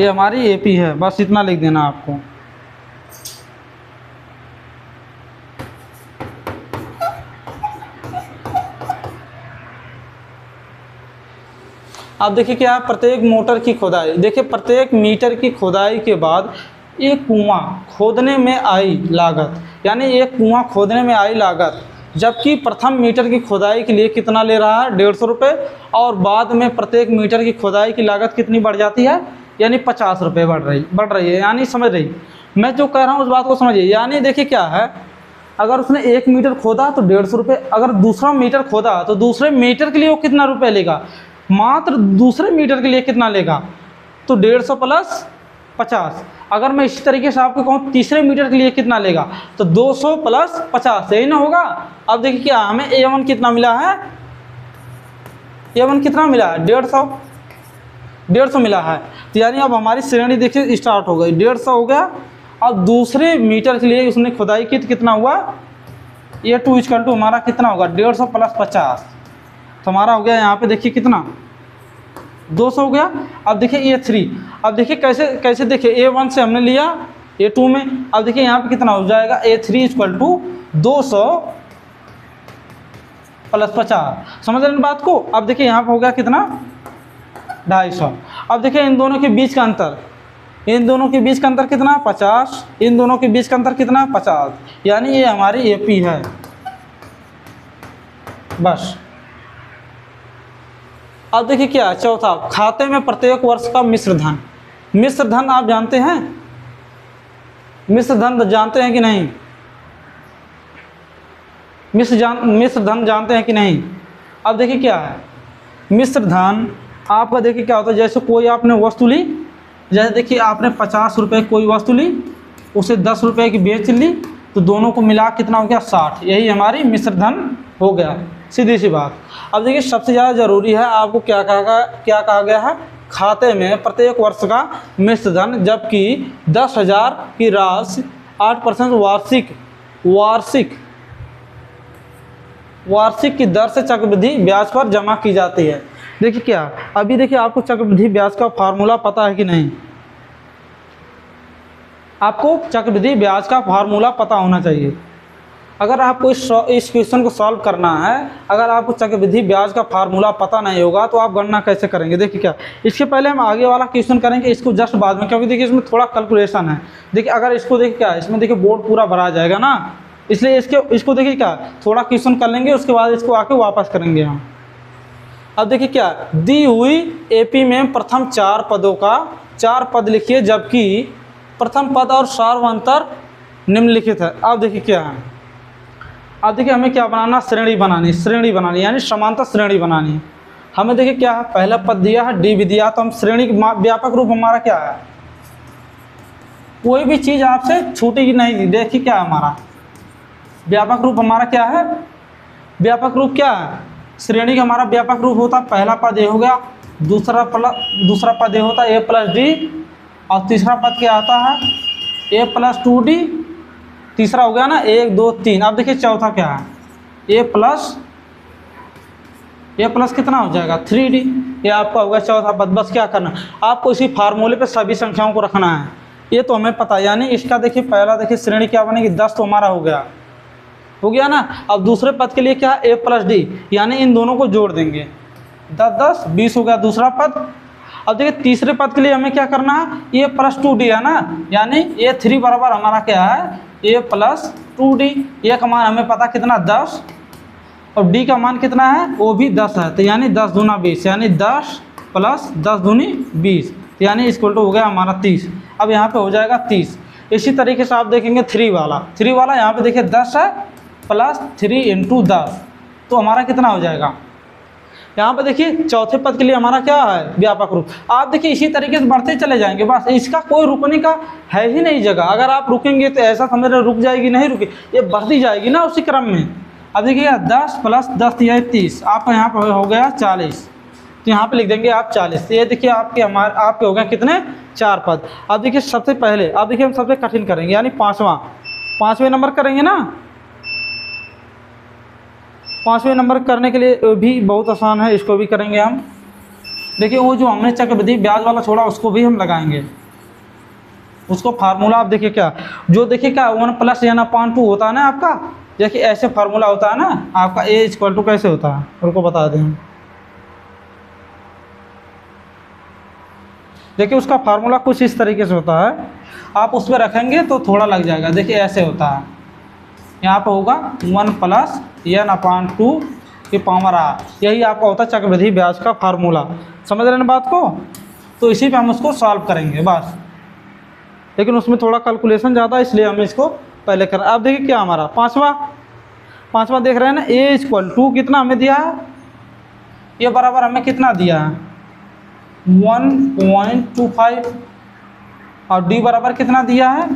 ये हमारी AP है, बस इतना लिख देना आपको। अब देखिए क्या है प्रत्येक मोटर की खुदाई, देखिए प्रत्येक मीटर की खुदाई के बाद एक कुआं खोदने में आई लागत, यानी एक कुआं खोदने में आई लागत, जबकि प्रथम मीटर की खुदाई के लिए कितना ले रहा है 150 रुपये, और बाद में प्रत्येक मीटर की खुदाई की लागत कितनी बढ़ जाती है, यानी 50 रुपये बढ़ रही है। यानी समझ रही, मैं जो कह रहा हूँ उस बात को समझिए। यानी देखिए क्या है, अगर उसने 1 मीटर खोदा तो 150 रुपये, अगर दूसरा मीटर खोदा तो दूसरे मीटर के लिए वो कितना रुपये लेगा, मात्र दूसरे मीटर के लिए कितना लेगा, तो 150 प्लस 50। अगर मैं इसी तरीके से आपको कहूँ तीसरे मीटर के लिए कितना लेगा, तो 200 प्लस 50, यही ना होगा। अब देखिए क्या हमें A1 कितना मिला है, A1 कितना मिला है 150 मिला है, तो यानी अब हमारी श्रेणी देखिए स्टार्ट हो गई, 150 हो गया। अब दूसरे मीटर के लिए उसने खुदाई की तो कितना हुआ, A2 इक्वल टू हमारा कितना होगा 150 प्लस 50, तो हमारा हो गया यहाँ पे देखिए कितना 200 हो गया। अब देखिए A3, अब देखिए कैसे देखिए A1 से हमने लिया A2 में, अब देखिए यहाँ पे कितना हो जाएगा A3 इक्वल टू 200 प्लस 50, समझ रहे हैं बात को। अब देखिए यहाँ पे हो गया कितना 250। अब देखिए इन दोनों के बीच का अंतर, इन दोनों के बीच का अंतर कितना 50, इन दोनों के बीच का अंतर कितना 50, यानी ये हमारी AP है बस। अब देखिए क्या है चौथा, खाते में प्रत्येक वर्ष का मिश्र धन। मिश्र धन आप जानते हैं, मिश्र धन जानते हैं कि नहीं, मिश्र धन जानते हैं कि नहीं। अब देखिए क्या है मिश्र धन आपका, देखिए क्या होता है, जैसे कोई आपने वस्तु ली, जैसे देखिए आपने 50 रुपये कोई वस्तु ली, उसे 10 रुपये की बेच ली, तो दोनों को मिला कितना हो गया 60, यही हमारी मिश्र धन हो गया, सीधी सी बात। अब देखिए सबसे ज़्यादा ज़रूरी है आपको क्या कहा गया है, खाते में प्रत्येक वर्ष का मिश्र धन, जबकि 10,000 की राशि 8% वार्षिक की दर से चक्रवृद्धि ब्याज पर जमा की जाती है। देखिए क्या, अभी देखिए आपको चक्रवृद्धि ब्याज का फार्मूला पता है कि नहीं? आपको चक्रवृद्धि ब्याज का फार्मूला पता होना चाहिए। अगर आपको इस क्वेश्चन को सॉल्व करना है, अगर आपको चक्रवृद्धि ब्याज का फार्मूला पता नहीं होगा तो आप गणना कैसे करेंगे? देखिए क्या, इसके पहले हम आगे वाला क्वेश्चन करेंगे, इसको जस्ट बाद में, क्योंकि देखिए इसमें थोड़ा कैलकुलेशन है। देखिए अगर इसको देखिए क्या, इसमें देखिए बोर्ड पूरा भरा जाएगा ना, इसलिए इसको देखिए क्या, थोड़ा क्वेश्चन कर लेंगे, उसके बाद इसको आके वापस करेंगे हम। अब देखिए क्या, दी हुई एपी में प्रथम 4 पदों का 4 पद लिखिए, जबकि प्रथम पद और सार्वंतर निम्नलिखित है। अब देखिए क्या है, अब देखिए हमें क्या बनाना, श्रेणी बनानी यानी समांतर श्रेणी बनानी। हमें देखिए क्या है, पहला पद दिया है, डी भी दिया, तो हम श्रेणी व्यापक रूप हमारा क्या है, कोई भी चीज़ आपसे छूटेगी नहीं। देखिए क्या है हमारा व्यापक रूप, हमारा क्या है व्यापक रूप, क्या है श्रेणी का हमारा व्यापक रूप होता है, पहला पद ए हो गया, दूसरा पद ए होता है ए प्लस डी, और तीसरा पद क्या आता है ए प्लस 2d, तीसरा हो गया ना 1 2 3। अब देखिए चौथा क्या है, ए प्लस कितना हो जाएगा 3d, ये आपका होगा चौथा पद। बस क्या करना, आपको इसी फार्मूले पे सभी संख्याओं को रखना है, ये तो हमें पता है। यानी इसका देखिए पहला देखिए श्रेणी क्या बनेगी, 10 तो हमारा हो गया ना। अब दूसरे पद के लिए क्या है, ए प्लस डी, यानी इन दोनों को जोड़ देंगे, 10 10 20 हो गया दूसरा पद। अब देखिए तीसरे पद के लिए हमें क्या करना है, ए प्लस 2d है ना, यानी ए 3 बराबर हमारा क्या है ए प्लस 2d। ए का मान हमें पता कितना 10, और डी का मान कितना है वो भी 10 है, तो यानी 10 दूना 20, यानी 10 प्लस 10 दूनी 20, यानी इक्वल टू हो गया हमारा 30। अब यहाँ पे हो जाएगा 30। इसी तरीके से आप देखेंगे 3 वाला यहाँ पे देखिए 10 है प्लस 3 इंटू 10, तो हमारा कितना हो जाएगा। यहाँ पे देखिए चौथे पद के लिए हमारा क्या है व्यापक रूप। आप देखिए इसी तरीके से बढ़ते चले जाएंगे, बस इसका कोई रुकने का है ही नहीं जगह। अगर आप रुकेंगे तो ऐसा समझ रहे रुक जाएगी, नहीं रुकी, ये बढ़ती जाएगी ना उसी क्रम में। अब देखिए 10 प्लस 10 यह 30, आपका यहाँ पर हो गया 40, तो यहाँ पे लिख देंगे आप 40। तो ये देखिए आपके हो गए कितने 4 पद। अब देखिए सबसे पहले, अब देखिए हम सबसे कठिन करेंगे, यानी पाँचवें नंबर करेंगे ना। 5वें नंबर करने के लिए भी बहुत आसान है, इसको भी करेंगे हम। देखिए वो जो हमने चक्रवृद्धि ब्याज वाला छोड़ा उसको भी हम लगाएंगे, उसको फार्मूला आप देखिए क्या, जो देखिए क्या 1 प्लस n अपॉन 2 होता है ना आपका, देखिए ऐसे फार्मूला होता है ना आपका, a इक्वल टू कैसे होता है उनको बता दें हम। देखिए उसका फार्मूला कुछ इस तरीके से होता है, आप उस पर रखेंगे तो थोड़ा लग जाएगा। देखिए ऐसे होता है, यहाँ पर होगा 1 प्लस n अपॉन 2 की पावर r, यही आपका होता है चक्रवृद्धि ब्याज का फार्मूला। समझ रहे हैं बात को? तो इसी पे हम उसको सॉल्व करेंगे बस, लेकिन उसमें थोड़ा कैलकुलेशन ज़्यादा है, इसलिए हम इसको पहले करें। अब देखिए क्या हमारा पाँचवा देख रहे हैं ना, a इक्वल टू कितना हमें दिया है, ये बराबर हमें कितना दिया है 1.25, और d बराबर कितना दिया है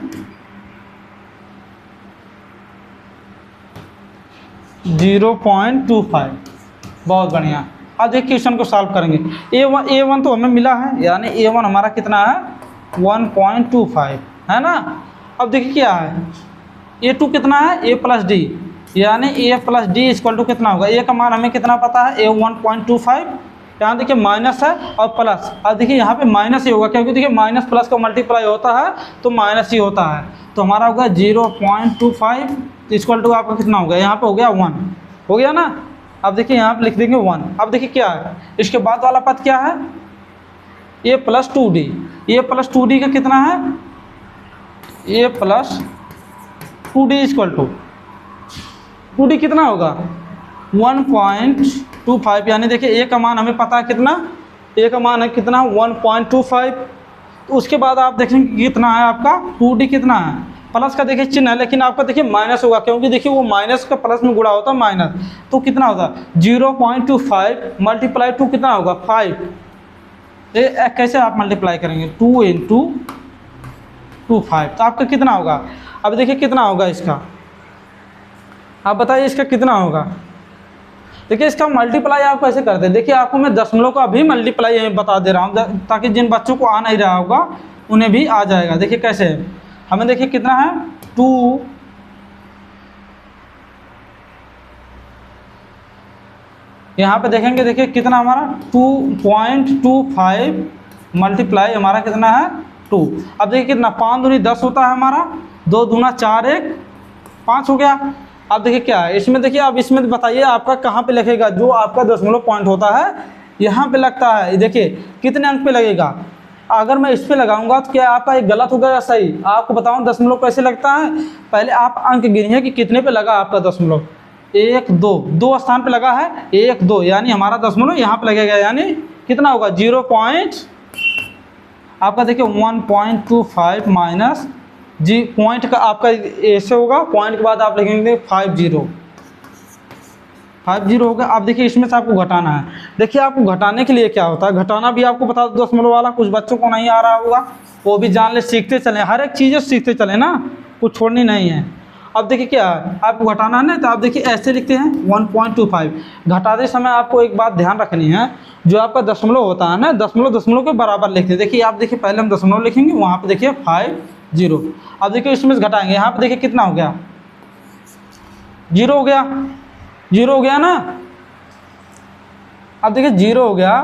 0.25। बहुत बढ़िया। अब देखिए क्वेश्चन को सॉल्व करेंगे। a1 तो हमें मिला है, यानी a1 हमारा कितना है 1.25 है ना। अब देखिए क्या है a2 कितना है a प्लस डी, यानी a plus D equal to कितना होगा, a का मान हमें कितना पता है a 1.25, यहाँ देखिए माइनस है और प्लस। अब देखिए यहाँ पे माइनस ही होगा, क्योंकि देखिए माइनस प्लस का मल्टीप्लाई होता है तो माइनस ही होता है, तो हमारा होगा 0.25 इक्वल टू आपका कितना हो गया, यहाँ पे हो गया 1, हो गया ना। अब देखिए यहाँ पे लिख देंगे 1। अब देखिए क्या है, इसके बाद वाला पद क्या है a plus 2d, a plus 2d का कितना है a plus 2d equal to 2d कितना होगा 1.25, यानी देखिए a का मान हमें पता है कितना, a का मान है कितना 1.25। तो उसके बाद आप देखेंगे कितना है आपका 2d कितना है, प्लस का देखिए चिन्ह है, लेकिन आपका देखिए माइनस होगा, क्योंकि देखिए वो माइनस का प्लस में गुणा होता है माइनस, तो कितना होगा 0.25 मल्टीप्लाई टू कितना होगा 5। कैसे आप मल्टीप्लाई करेंगे 2 इंटू 25, तो आपका कितना होगा। अब देखिए कितना होगा इसका, आप बताइए इसका कितना होगा। देखिए इसका मल्टीप्लाई आप कैसे करते हैं, देखिए आपको मैं दशमलव का भी मल्टीप्लाई बता दे रहा हूँ, ताकि जिन बच्चों को आ नहीं रहा होगा उन्हें भी आ जाएगा। देखिए कैसे, हमें देखिए कितना है 2, यहाँ पे देखेंगे, देखिए कितना हमारा 2.25 मल्टीप्लाई हमारा कितना है 2। अब देखिए कितना 5 दूनी 10 होता है हमारा, 2 दूना 4 1 5 हो गया। अब देखिए क्या है इसमें, देखिए अब इसमें बताइए आपका कहाँ पे लगेगा, जो आपका दशमलव पॉइंट होता है यहाँ पे लगता है। देखिए कितने अंक पे लगेगा, अगर मैं इस पे लगाऊंगा तो क्या आपका एक गलत होगा या सही। आपको बताऊं दशमलव कैसे लगता है, पहले आप अंक गिनिए कि कितने पे लगा आपका दशमलव। 1 2 2 स्थान पे लगा है 1 2, यानी हमारा दशमलव यहाँ पे लगेगा, यानी कितना होगा 0 पॉइंट आपका देखिए 1.25 माइनस जी पॉइंट का आपका ऐसे होगा, पॉइंट के बाद आप लिखेंगे 50 हो गया। अब देखिए इसमें से आपको घटाना है। देखिए आपको घटाने के लिए क्या होता है, घटाना भी आपको बता दो दशमलव वाला, कुछ बच्चों को नहीं आ रहा होगा वो भी जान ले, सीखते चलें, हर एक चीज़ें सीखते चलें ना, कुछ छोड़नी नहीं है। अब देखिए क्या है आपको घटाना है ना, तो आप देखिए ऐसे लिखते हैं 1.25। घटाते समय आपको एक बात ध्यान रखनी है, जो आपका दशमलव होता है ना, दशमलव के बराबर लिखते हैं। देखिए आप देखिए पहले हम दशमलव लिखेंगे, वहाँ पे देखिए 50। अब देखिए इसमें से घटाएंगे, यहाँ पे देखिए कितना हो गया 0 हो गया, 0 हो गया ना। अब देखिए 0 हो गया,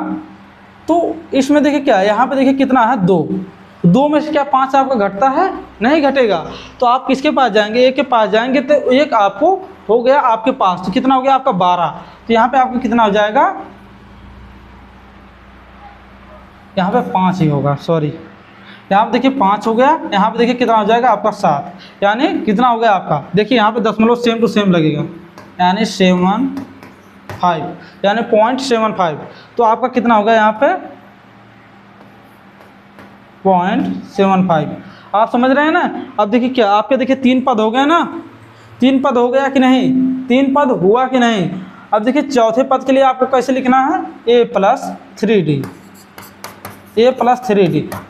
तो इसमें देखिए क्या है, यहाँ पे देखिए कितना है 2 में से क्या 5 आपका घटता है, नहीं घटेगा। तो आप किसके पास जाएंगे, 1 के पास जाएंगे, तो 1 आपको हो गया आपके पास, तो कितना हो गया आपका 12। तो यहाँ पे आपको कितना हो जाएगा, यहाँ पे 5 ही होगा, सॉरी, यहाँ पे देखिए 5 हो गया, यहाँ पे देखिए कितना हो जाएगा आपका 7, यानी कितना हो गया आपका, देखिए यहाँ पे दशमलव सेम टू सेम लगेगा, यानी 75, यानी 0.75। तो आपका कितना होगा यहाँ पे 0.75। आप समझ रहे हैं ना। अब देखिए क्या आपके देखिए 3 पद हो गए ना, 3 पद हो गया कि नहीं, 3 पद हुआ कि नहीं। अब देखिए चौथे पद के लिए आपको कैसे लिखना है, a+3d।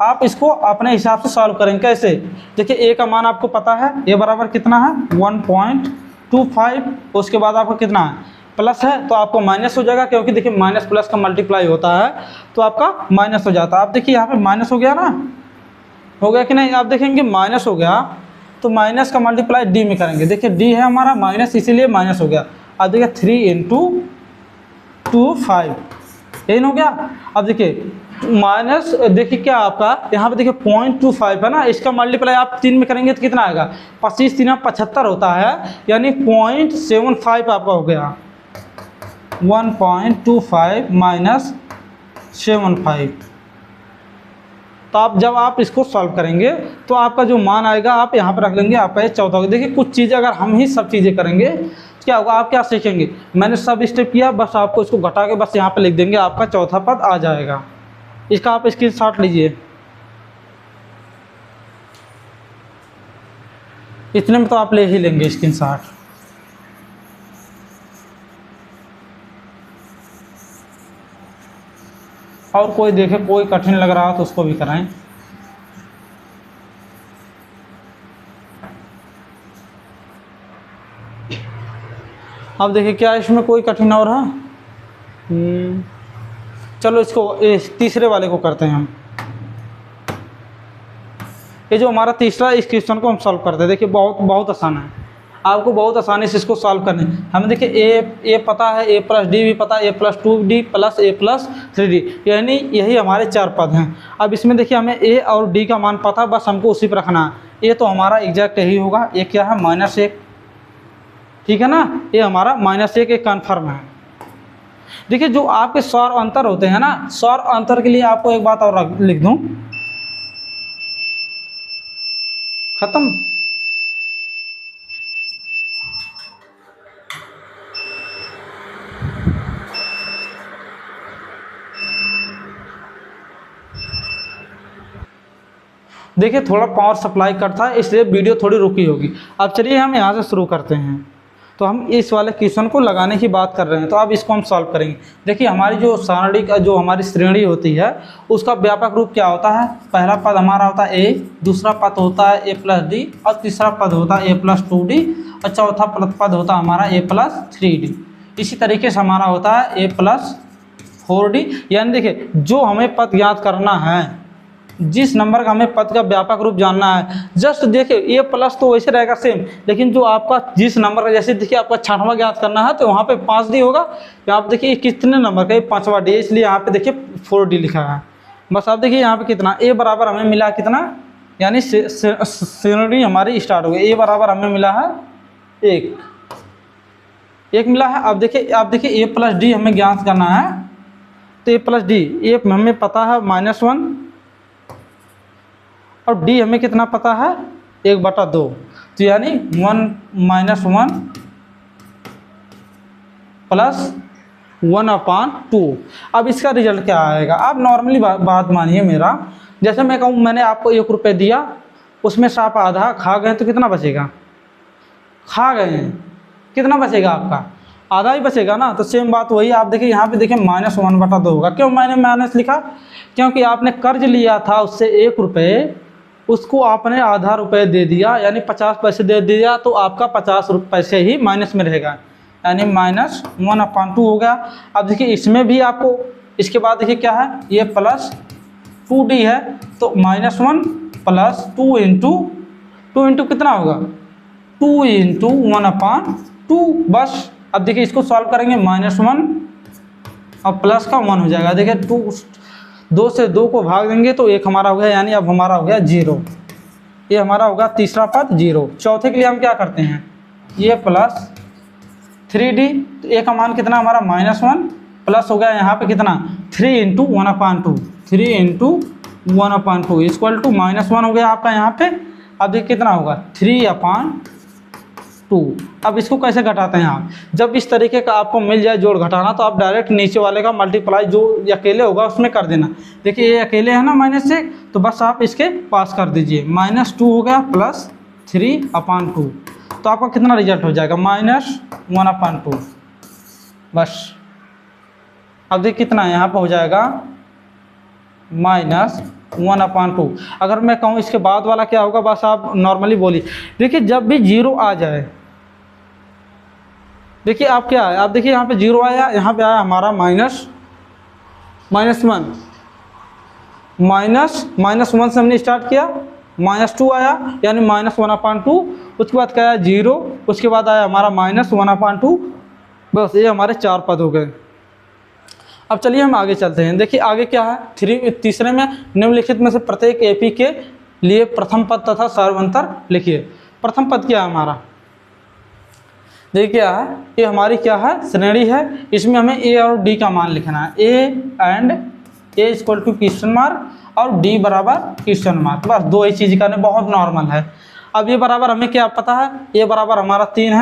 आप इसको अपने हिसाब से सॉल्व करेंगे। कैसे, देखिए a का मान आपको पता है, a बराबर कितना है 1.25, उसके बाद आपका कितना है प्लस है, तो आपको माइनस हो जाएगा, क्योंकि देखिए माइनस प्लस का मल्टीप्लाई होता है, तो आपका माइनस हो जाता है। आप देखिए यहाँ पे माइनस हो गया ना, हो गया कि नहीं। आप देखेंगे माइनस हो गया, तो माइनस का मल्टीप्लाई डी में करेंगे। देखिए डी है हमारा माइनस, इसीलिए माइनस हो गया। अब देखिए 3 × 2 5, यही हो गया। अब देखिए माइनस, देखिए क्या आपका यहाँ पे देखिए 0.25 है ना, इसका मल्टीप्लाई आप 3 में करेंगे तो कितना आएगा, 25 3 75 होता है, यानी 0.75 आपका हो गया, 1.25 माइनस 75। तो आप जब आप इसको सॉल्व करेंगे तो आपका जो मान आएगा आप यहाँ पर रख लेंगे, आपका ये चौथा होगा। देखिए कुछ चीज़ें अगर हम ही सब चीज़ें करेंगे तो क्या होगा, आप क्या सीखेंगे, मैंने सब स्टेप किया, बस आपको इसको घटा के बस यहाँ पे लिख देंगे, आपका चौथा पद आ जाएगा। इसका आप स्क्रीनशॉट लीजिए, इतने में तो आप ले ही लेंगे स्क्रीनशॉट। और कोई देखे कोई कठिन लग रहा हो तो उसको भी कराएं। अब देखिए क्या इसमें कोई कठिन और है, चलो इसको तीसरे वाले को करते हैं हम। ये जो हमारा तीसरा, इस क्वेश्चन को हम सॉल्व करते हैं। देखिए बहुत आसान है, आपको बहुत आसानी से इसको सॉल्व करने। हमें देखिए ए पता है, a+d भी पता है, a+2d प्लस a+3d, यानी यही हमारे 4 पद हैं। अब इसमें देखिए हमें a और d का मान पता है, बस हमको उसी पर रखना है। a तो हमारा एग्जैक्ट यही होगा, a क्या है -1, ठीक है ना, ये हमारा -1 एक कन्फर्म है। देखिए जो आपके स्वर अंतर होते हैं ना, स्वर अंतर के लिए आपको एक बात और लिख दूं, खत्म। देखिए थोड़ा पावर सप्लाई कट था, इसलिए वीडियो थोड़ी रुकी होगी। अब चलिए हम यहाँ से शुरू करते हैं। तो हम इस वाले क्वेश्चन को लगाने की बात कर रहे हैं, तो अब इसको हम सॉल्व करेंगे। देखिए हमारी जो सारणी का जो हमारी श्रेणी होती है उसका व्यापक रूप क्या होता है, पहला पद हमारा होता है a, दूसरा पद होता है a+d, और तीसरा पद होता है a+2d, और चौथा पद होता है हमारा a+3d। इसी तरीके से हमारा होता है a+4d। यानी देखिए जो हमें पद ज्ञात करना है जिस नंबर का हमें पद का व्यापक रूप जानना है, जस्ट देखिए ए प्लस तो वैसे रहेगा सेम, लेकिन जो आपका जिस नंबर का, जैसे देखिए आपका 6वां ज्ञात करना है तो वहाँ पे 5D होगा। यहाँ आप देखिए कितने नंबर का, ये 5वां D, इसलिए यहाँ पे देखिए 4D लिखा है। बस आप देखिए यहाँ पे कितना ए बराबर हमें मिला कितना, यानी श्रेणी हमारी स्टार्ट हो गई। ए बराबर हमें मिला है 1 मिला है। अब देखिए ए प्लस डी हमें ज्ञात करना है, तो ए प्लस डी, ए हमें पता है -1 और डी हमें कितना पता है 1/2, तो यानी 1 - 1 प्लस 1/2। अब इसका रिजल्ट क्या आएगा, आप नॉर्मली बात मानिए मेरा, जैसे मैं कहूँ मैंने आपको 1 रुपये दिया, उसमें से आप आधा खा गए तो कितना बचेगा, खा गए हैं, कितना बचेगा आपका, आधा ही बचेगा ना। तो सेम बात वही आप देखिए यहाँ पे देखिए -1/2 होगा। क्यों मैंने माइनस लिखा, क्योंकि आपने कर्ज लिया था उससे 1 रुपये, उसको आपने आधा रुपये दे दिया, यानी 50 पैसे दे दिया, तो आपका 50 पैसे ही माइनस में रहेगा, यानी -1/2 हो गया। अब देखिए इसमें भी आपको, इसके बाद देखिए क्या है, ये प्लस 2D है, तो -1 प्लस 2 इंटू कितना होगा, 2 इंटू 1/2। बस अब देखिए इसको सॉल्व करेंगे, -1 और प्लस का 1 हो जाएगा। देखिए 2 से 2 को भाग देंगे तो 1 हमारा हो गया, यानी अब हमारा हो गया 0। ये हमारा होगा तीसरा पद 0। चौथे के लिए हम क्या करते हैं, ये प्लस 3D, तो ए का मान कितना हमारा -1 प्लस हो गया यहाँ पे कितना 3 इंटू 1/2, 3 इंटू 1/2 इक्वल टू -1 हो गया आपका यहाँ पे। अब देखिए कितना होगा 3/2। अब इसको कैसे घटाते हैं आप, जब इस तरीके का आपको मिल जाए जोड़ घटाना, तो आप डायरेक्ट नीचे वाले का मल्टीप्लाई जो अकेले होगा उसमें कर देना। देखिए ये अकेले है ना माइनस से, तो बस आप इसके पास कर दीजिए, -2 हो गया प्लस 3/2, तो आपका कितना रिजल्ट हो जाएगा -1/2। बस अब देखिए कितना यहाँ पर हो जाएगा -1/2। अगर मैं कहूँ इसके बाद वाला क्या होगा, बस आप नॉर्मली बोलिए। देखिए जब भी 0 आ जाए, देखिए आप क्या है, आप देखिए यहाँ पे 0 आया, यहाँ पे आया हमारा -1 -1 से हमने स्टार्ट किया, -2 आया यानी -1/2, उसके बाद क्या आया 0, उसके बाद आया हमारा -1/2। बस ये हमारे 4 पद हो गए। अब चलिए हम आगे चलते हैं। देखिए आगे क्या है, तीसरे में निम्नलिखित में से प्रत्येक एपी के लिए प्रथम पद तथा सर्वांतर लिखिए। प्रथम पद क्या है हमारा, देखिए क्या है, ये हमारी क्या है श्रेणी है, इसमें हमें ए और डी का मान लिखना है। ए इक्वल टू क्वेश्चन मार्क और डी बराबर क्वेश्चन मार्क, बस 2 ही चीज़ करने, बहुत नॉर्मल है। अब ये बराबर हमें क्या पता है, ये बराबर हमारा 3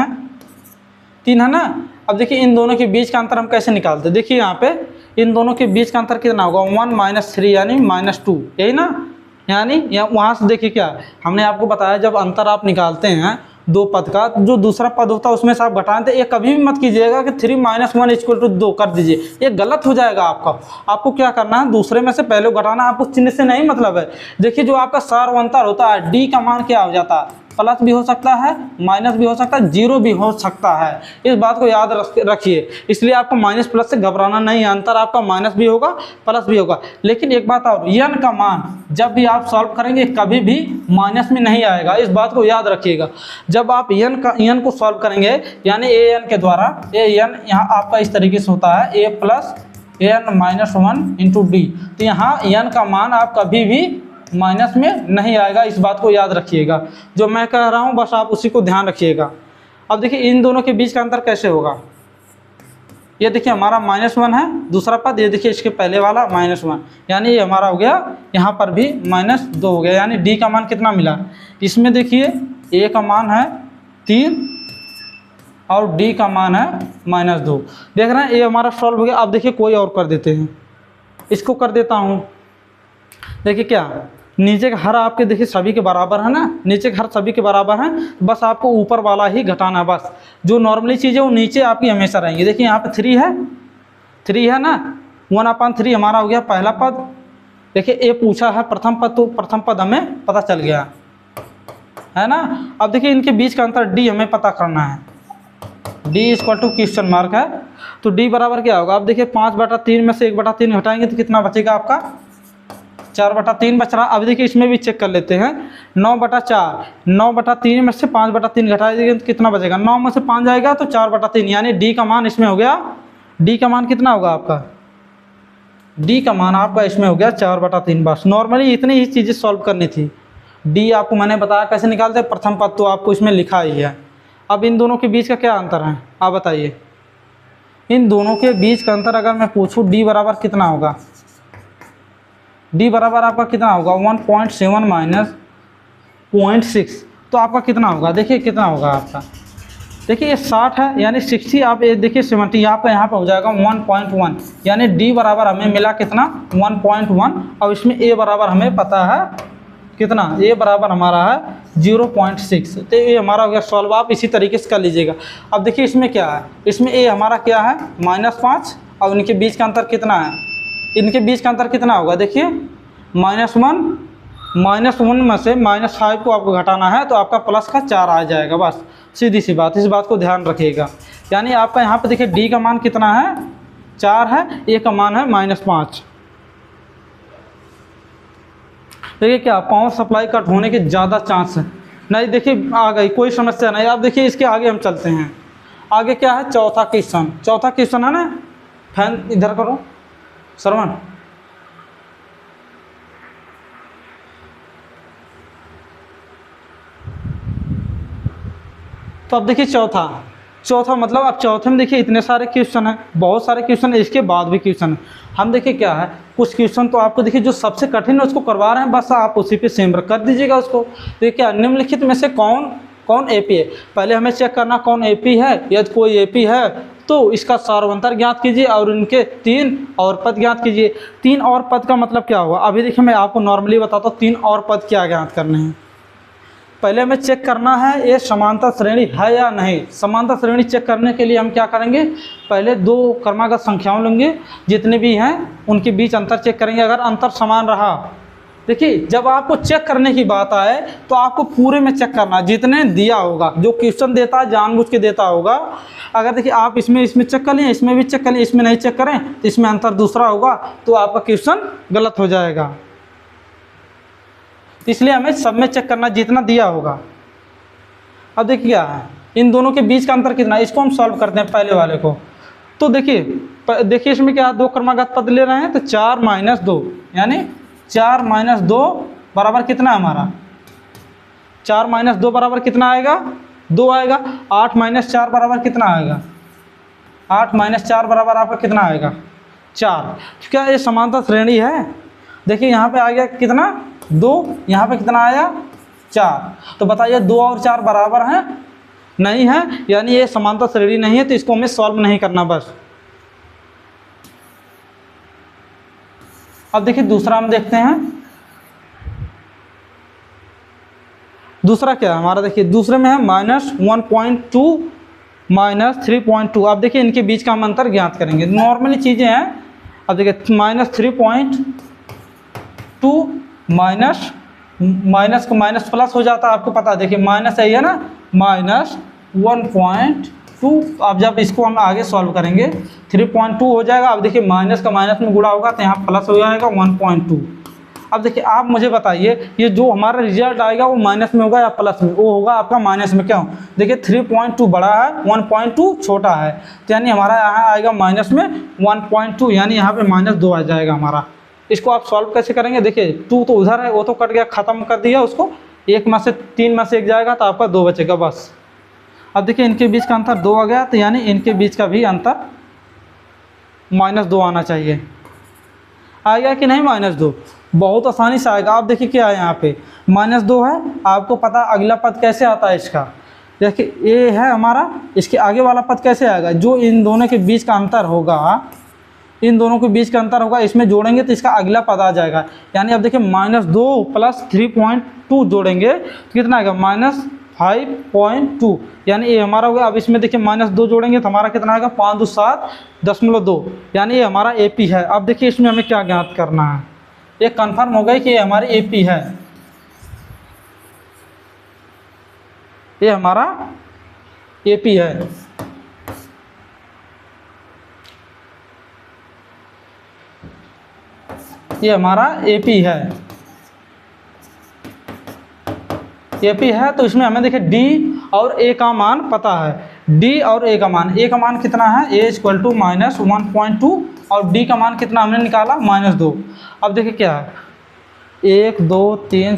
है ना। अब देखिए इन दोनों के बीच का अंतर हम कैसे निकालते हैं, देखिए यहाँ पे इन दोनों के बीच का अंतर कितना होगा 1 - 3 यानी -2, यही ना। यानी वहाँ से देखिए क्या हमने आपको बताया, जब अंतर आप निकालते हैं 2 पद का, जो दूसरा पद होता है उसमें से आप घटाएं, तो ये कभी भी मत कीजिएगा कि 3 - 1 इक्वल टू 2 कर दीजिए, ये गलत हो जाएगा आपका। आपको क्या करना है, दूसरे में से पहले घटाना, आपको चिन्ह से नहीं मतलब है। देखिए जो आपका सर्वांतर होता है, डी का मान क्या हो जाता है, प्लस भी हो सकता है, माइनस भी हो सकता है, 0 भी हो सकता है। इस बात को याद रखिए, इसलिए आपको माइनस प्लस से घबराना नहीं है, अंतर आपका माइनस भी होगा प्लस भी होगा। लेकिन एक बात और, एन का मान जब भी आप सॉल्व करेंगे कभी भी माइनस में नहीं आएगा, इस बात को याद रखिएगा। जब आप एन को सॉल्व करेंगे, यानी ए एन के द्वारा, ए एन यहाँ आपका इस तरीके से होता है, ए प्लस एन -1 इंटू डी, तो यहाँ एन का मान आप कभी भी माइनस में नहीं आएगा, इस बात को याद रखिएगा। जो मैं कह रहा हूँ बस आप उसी को ध्यान रखिएगा। अब देखिए इन दोनों के बीच का अंतर कैसे होगा, ये देखिए हमारा -1 है दूसरा पद, ये देखिए इसके पहले वाला -1, यानी ये हमारा हो गया, यहाँ पर भी -2 हो गया, यानी डी का मान कितना मिला। इसमें देखिए ए का मान है 3 और डी का मान है -2, देख रहे हैं ये हमारा सॉल्व हो गया। अब देखिए कोई और कर देते हैं, इसको कर देता हूँ। देखिए क्या नीचे का हर आपके देखिए सभी के बराबर है ना, नीचे का हर सभी के बराबर है, बस आपको ऊपर वाला ही घटाना, बस जो नॉर्मली चीज़ें वो नीचे आपकी हमेशा रहेंगी। देखिए यहाँ पे 3 है ना, 1/3 हमारा हो गया पहला पद। देखिए ए पूछा है प्रथम पद, तो प्रथम पद हमें पता चल गया है ना। अब देखिए इनके बीच का अंतर डी हमें पता करना है, D equal to question mark है, तो डी बराबर क्या होगा। अब देखिए 5/3 में से 1/3 घटाएंगे तो कितना बचेगा आपका 4/3 बच रहा। अब देखिए इसमें भी चेक कर लेते हैं। 9/4, 9/3 में से 5/3 घटा दीजिए तो कितना बचेगा? 9 में से 5 जाएगा तो 4/3, यानी डी का मान इसमें हो गया। डी का मान कितना होगा आपका? डी का मान आपका इसमें हो गया 4/3। बस नॉर्मली इतनी ही चीज़ें सॉल्व करनी थी। डी आपको मैंने बताया कैसे निकालते हैं, प्रथम पद तो आपको इसमें लिखा ही है। अब इन दोनों के बीच का क्या अंतर है आप बताइए? इन दोनों के बीच का अंतर अगर मैं पूछूं डी बराबर कितना होगा? डी बराबर आपका कितना होगा? 1.7 माइनस 0.6, तो आपका कितना होगा? देखिए कितना होगा आपका, देखिए ये 60 है यानी 60, आप ये देखिए 70, यहाँ पे हो जाएगा 1.1, यानी डी बराबर हमें मिला कितना? 1.1। और इसमें ए बराबर हमें पता है कितना? ए बराबर हमारा है 0.6, तो ये हमारा हो गया सॉल्व। आप इसी तरीके से कर लीजिएगा। अब देखिए इसमें क्या है, इसमें ए हमारा क्या है? -5, और इनके बीच का अंतर कितना है? इनके बीच का अंतर कितना होगा? देखिए -1 में से -5 को आपको घटाना है तो आपका प्लस का 4 आ जाएगा। बस सीधी सी बात, इस बात को ध्यान रखिएगा। यानी आपका यहाँ पे देखिए डी का मान कितना है? 4 है, ए का मान है -5। देखिए क्या पावर सप्लाई कट होने के ज़्यादा चांस है। नहीं देखिए आ गई, कोई समस्या नहीं। अब देखिए इसके आगे हम चलते हैं। आगे क्या है? चौथा क्वेश्चन। चौथा क्वेश्चन है ना, फैन इधर करो श्रवण। तो अब देखिए चौथा मतलब अब चौथे में देखिए इतने सारे क्वेश्चन हैं, बहुत सारे क्वेश्चन है, इसके बाद भी क्वेश्चन है। हम देखिए क्या है, कुछ क्वेश्चन तो आपको देखिए जो सबसे कठिन है उसको करवा रहे हैं, बस आप उसी पे सेम कर दीजिएगा उसको। तो क्या निम्नलिखित में से कौन एपी है? पहले हमें चेक करना कौन एपी है। यदि कोई एपी है तो इसका सार्वंतर ज्ञात कीजिए और इनके 3 और पद ज्ञात कीजिए। 3 और पद का मतलब क्या हुआ? अभी देखिए मैं आपको नॉर्मली बताता हूँ 3 और पद क्या ज्ञात करने हैं। पहले हमें चेक करना है ये समांतर श्रेणी है या नहीं। समांतर श्रेणी चेक करने के लिए हम क्या करेंगे? पहले 2 क्रमागत संख्याओं लेंगे, जितने भी हैं उनके बीच अंतर चेक करेंगे। अगर अंतर समान रहा, देखिए जब आपको चेक करने की बात आए तो आपको पूरे में चेक करना, जितने दिया होगा, जो क्वेश्चन देता है जानबूझ के देता होगा। अगर देखिए आप इसमें चेक कर लें, इसमें भी चेक कर लें, इसमें नहीं चेक करें तो इसमें अंतर दूसरा होगा तो आपका क्वेश्चन गलत हो जाएगा। इसलिए हमें सब में चेक करना जितना दिया होगा। अब देखिए क्या है, इन दोनों के बीच का अंतर कितना है, इसको हम सॉल्व करते हैं पहले वाले को। तो देखिए इसमें क्या 2 क्रमागत पद ले रहे हैं तो 4 - 2, यानी 4 - 2 बराबर कितना है हमारा? 4 - 2 बराबर कितना आएगा? 2 आएगा। 8 - 4 बराबर कितना आएगा? 8 - 4 बराबर आपका कितना आएगा? 4। क्या ये समांतर श्रेणी है? देखिए यहाँ पे आ गया कितना? 2, यहाँ पे कितना आया? 4। तो बताइए 2 और 4 बराबर हैं? नहीं है, यानी ये समांतर श्रेणी नहीं है, तो इसको हमें सॉल्व नहीं करना बस। अब देखिए दूसरा हम देखते हैं। दूसरा क्या है हमारा? देखिए दूसरे में है -1.2 -3.2। अब देखिए इनके बीच का हम अंतर ज्ञात करेंगे। नॉर्मली चीज़ें हैं। अब देखिए -3.2 माइनस को माइनस प्लस हो जाता है, आपको पता है। देखिए माइनस है ना, -1.2। अब जब इसको हम आगे सॉल्व करेंगे 3.2 हो जाएगा। अब देखिए माइनस का माइनस में गुणा होगा तो यहाँ प्लस हो जाएगा 1.2। अब देखिए आप मुझे बताइए ये जो हमारा रिजल्ट आएगा वो माइनस में होगा या प्लस में? वो होगा आपका माइनस में। क्यों? देखिए 3.2 बड़ा है, 1.2 छोटा है, तो यानी हमारा यहाँ आएगा माइनस में 1.2, यानी यहाँ पे -2 आ जाएगा हमारा। इसको आप सॉल्व कैसे करेंगे? देखिए 2 तो उधर है, वो तो कट गया, ख़त्म कर दिया उसको। 1 में से 3 में से 1 जाएगा तो आपका 2 बचेगा बस। अब देखिए इनके बीच का अंतर 2 आ गया, तो यानी इनके बीच का भी अंतर -2 आना चाहिए। आएगा कि नहीं -2? बहुत आसानी से आएगा। आप देखिए क्या है यहाँ पे -2 है। आपको पता अगला पद कैसे आता है इसका? देखिए ये है हमारा, इसके आगे वाला पद कैसे आएगा? जो इन दोनों के बीच का अंतर होगा, इन दोनों के बीच का अंतर होगा, इसमें जोड़ेंगे तो इसका अगला पद आ जाएगा। यानी अब देखिए -2 प्लस 3.2 जोड़ेंगे तो कितना आएगा? -5.2, यानी ये हमारा हो गया। अब इसमें देखिए -2 जोड़ेंगे तो हमारा कितना आएगा? 5×7.2, यानी ये हमारा एपी है। अब देखिए इसमें हमें क्या ज्ञात करना है? ये कंफर्म हो गई कि ये हमारी एपी है, ये हमारा एपी है। ये हमारा AP है, AP है। तो इसमें हमें देखिए D और A का मान पता है। D और A का मान, A का मान कितना है, A इक्वल टू -1.2 और D का मान कितना हमने निकाला -2। अब देखिए क्या है, 1 2 3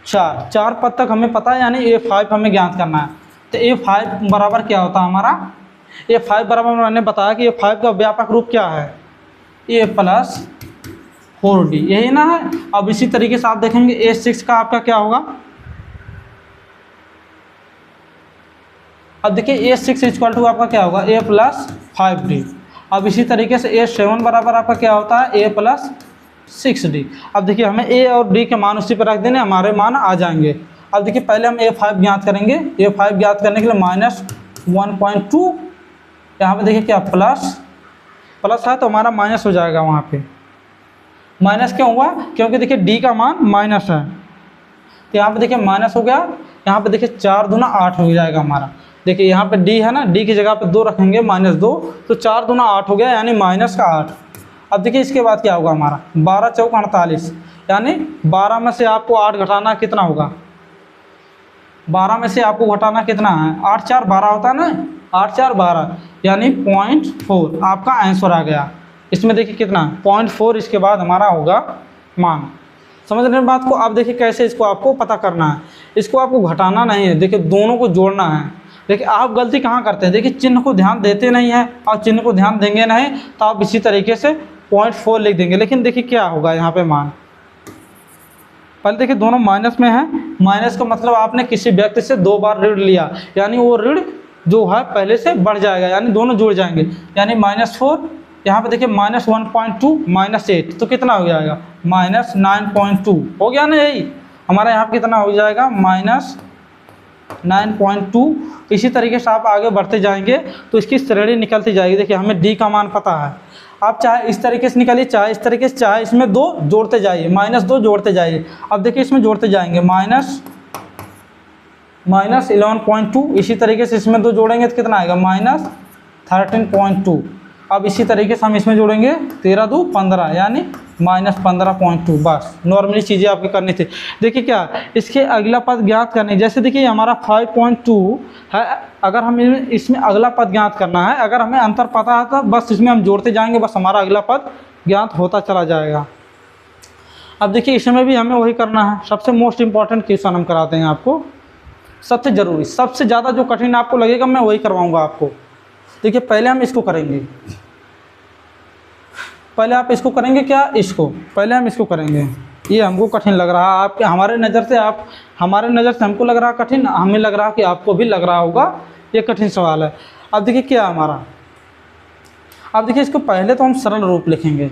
4, 4 पद तक हमें पता है, यानी A5 हमें ज्ञात करना है। तो A5 बराबर क्या होता है हमारा, A5 बराबर मैंने बताया कि A5 का व्यापक रूप क्या है, A + 4D, यही ना है। अब इसी तरीके से आप देखेंगे A6 का आपका क्या होगा। अब देखिए A6 इक्वल टू आपका क्या होगा, A + 5D। अब इसी तरीके से A7 बराबर आपका क्या होता है, A + 6D। अब देखिए हमें A और D के मान उसी पर रख देने, हमारे मान आ जाएंगे। अब देखिए पहले हम A5 ज्ञात करेंगे। A5 ज्ञात करने के लिए -1.2, यहाँ पे देखिए क्या प्लस है तो हमारा माइनस हो जाएगा। वहाँ पे माइनस क्यों हुआ, क्योंकि देखिए D का मान माइनस है, तो यहाँ पे देखिए माइनस हो गया। यहाँ पे देखिए 4 दूना 8 हो जाएगा हमारा। देखिए यहाँ पे D है ना, D की जगह पे 2 रखेंगे -2, तो 4 दूना 8 हो गया, यानी -8। अब देखिए इसके बाद क्या होगा हमारा, 12 चौक 48, यानी 12 में से आपको 8 घटाना कितना होगा, 12 में से आपको घटाना कितना है, 8 4 12 होता है ना, 8 4 12, यानी 0.4 आपका आंसर आ गया। इसमें देखिए कितना 0.4, इसके बाद हमारा होगा मान। समझ रहे हैं बात को। अब देखिए कैसे इसको आपको पता करना है, इसको आपको घटाना नहीं है, देखिए दोनों को जोड़ना है। देखिए आप गलती कहाँ करते हैं, देखिए चिन्ह को ध्यान देते नहीं हैं, और चिन्ह को ध्यान देंगे नहीं तो आप इसी तरीके से 0.4 लिख देंगे। लेकिन देखिए क्या होगा यहाँ पे मान, पहले देखिए दोनों माइनस में है, माइनस का मतलब आपने किसी व्यक्ति से 2 बार ऋण लिया, यानी वो ऋण जो है पहले से बढ़ जाएगा, यानी दोनों जुड़ जाएंगे, यानी -4। यहाँ पे देखिए -1.2 -8, तो कितना हो जाएगा, -9.2 हो गया ना। यही हमारा यहाँ पे कितना हो जाएगा, -9.2। इसी तरीके से आप आगे बढ़ते जाएंगे तो इसकी श्रेणी निकलती जाएगी। देखिए हमें D का मान पता है, आप चाहे इस तरीके से निकालिए, चाहे इस तरीके से, चाहे इसमें 2 जोड़ते जाइए, -2 जोड़ते जाइए। अब देखिए इसमें जोड़ते जाएंगे -11.2, इसी तरीके से इसमें 2 जोड़ेंगे तो कितना आएगा, -13.2। अब इसी तरीके से हम इसमें जोड़ेंगे 13 2 15, यानी -15.2। बस नॉर्मली चीज़ें आपकी करनी थी। देखिए क्या इसके अगला पद ज्ञात करने, जैसे देखिए हमारा 5.2 है, अगर हम इसमें अगला पद ज्ञात करना है, अगर हमें अंतर पता है तो बस इसमें हम जोड़ते जाएंगे, बस हमारा अगला पद ज्ञात होता चला जाएगा। अब देखिए इसमें भी हमें वही करना है। सबसे मोस्ट इम्पॉर्टेंट क्वेश्चन हम कराते हैं आपको, सबसे ज़रूरी, सबसे ज़्यादा जो कठिन आपको लगेगा मैं वही करवाऊँगा आपको। देखिए पहले हम इसको करेंगे, पहले आप इसको करेंगे क्या, इसको पहले हम इसको करेंगे। ये हमको कठिन लग रहा है, आपके हमारे नज़र से हमको लग रहा कठिन, हमें लग रहा कि आपको भी लग रहा होगा ये कठिन सवाल है। अब देखिए क्या हमारा, अब देखिए इसको पहले तो हम सरल रूप लिखेंगे।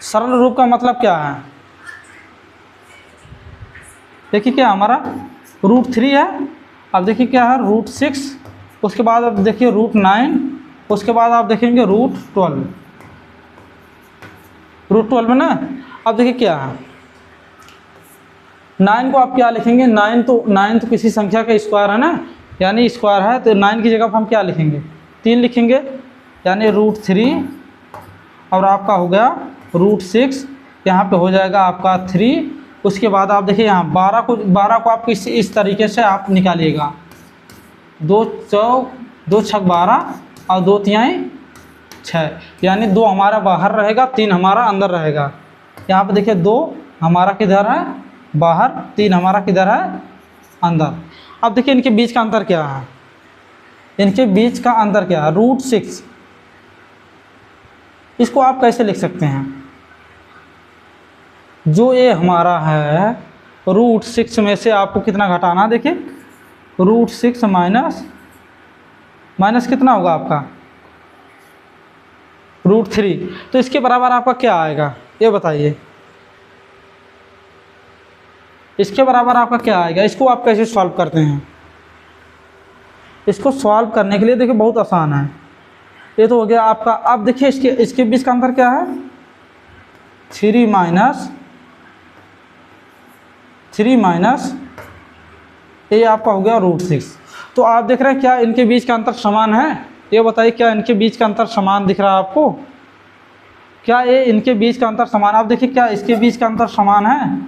सरल रूप का मतलब क्या है, देखिए क्या हमारा √3 है। अब देखिए क्या है √6, उसके बाद अब देखिए √9, उसके बाद आप देखेंगे √12 में ना। अब देखिए क्या है, 9 को आप क्या लिखेंगे, 9 तो किसी संख्या का स्क्वायर है ना, यानी स्क्वायर है, तो 9 की जगह पर हम क्या लिखेंगे, 3 लिखेंगे, यानी √3 और आपका हो गया √6, यहाँ पे हो जाएगा आपका 3। उसके बाद आप देखिए यहाँ 12 को आप इस तरीके से आप निकालिएगा, 2 चौक 2 छक 12 और 2 तिहाई 6, यानी 2 हमारा बाहर रहेगा, 3 हमारा अंदर रहेगा। यहाँ पे देखिए 2 हमारा किधर है, बाहर, 3 हमारा किधर है, अंदर। अब देखिए इनके बीच का अंतर क्या है, इनके बीच का अंतर क्या है, √6। इसको आप कैसे लिख सकते हैं, जो ये हमारा है √6 में से आपको कितना घटाना, देखिए √6 माइनस कितना होगा आपका √3, तो इसके बराबर आपका क्या आएगा ये बताइए, इसके बराबर आपका क्या आएगा। इसको आप कैसे सॉल्व करते हैं, इसको सॉल्व करने के लिए देखिए बहुत आसान है। ये तो हो गया आपका। अब देखिए इसके बीच का अंतर क्या है, 3 माइनस ये आपका हो गया √6। तो आप देख रहे हैं क्या इनके बीच का अंतर समान है, ये बताइए क्या इनके बीच का अंतर समान दिख रहा है आपको, क्या ये इनके बीच का अंतर समान? अब देखिए क्या इसके बीच का अंतर समान है?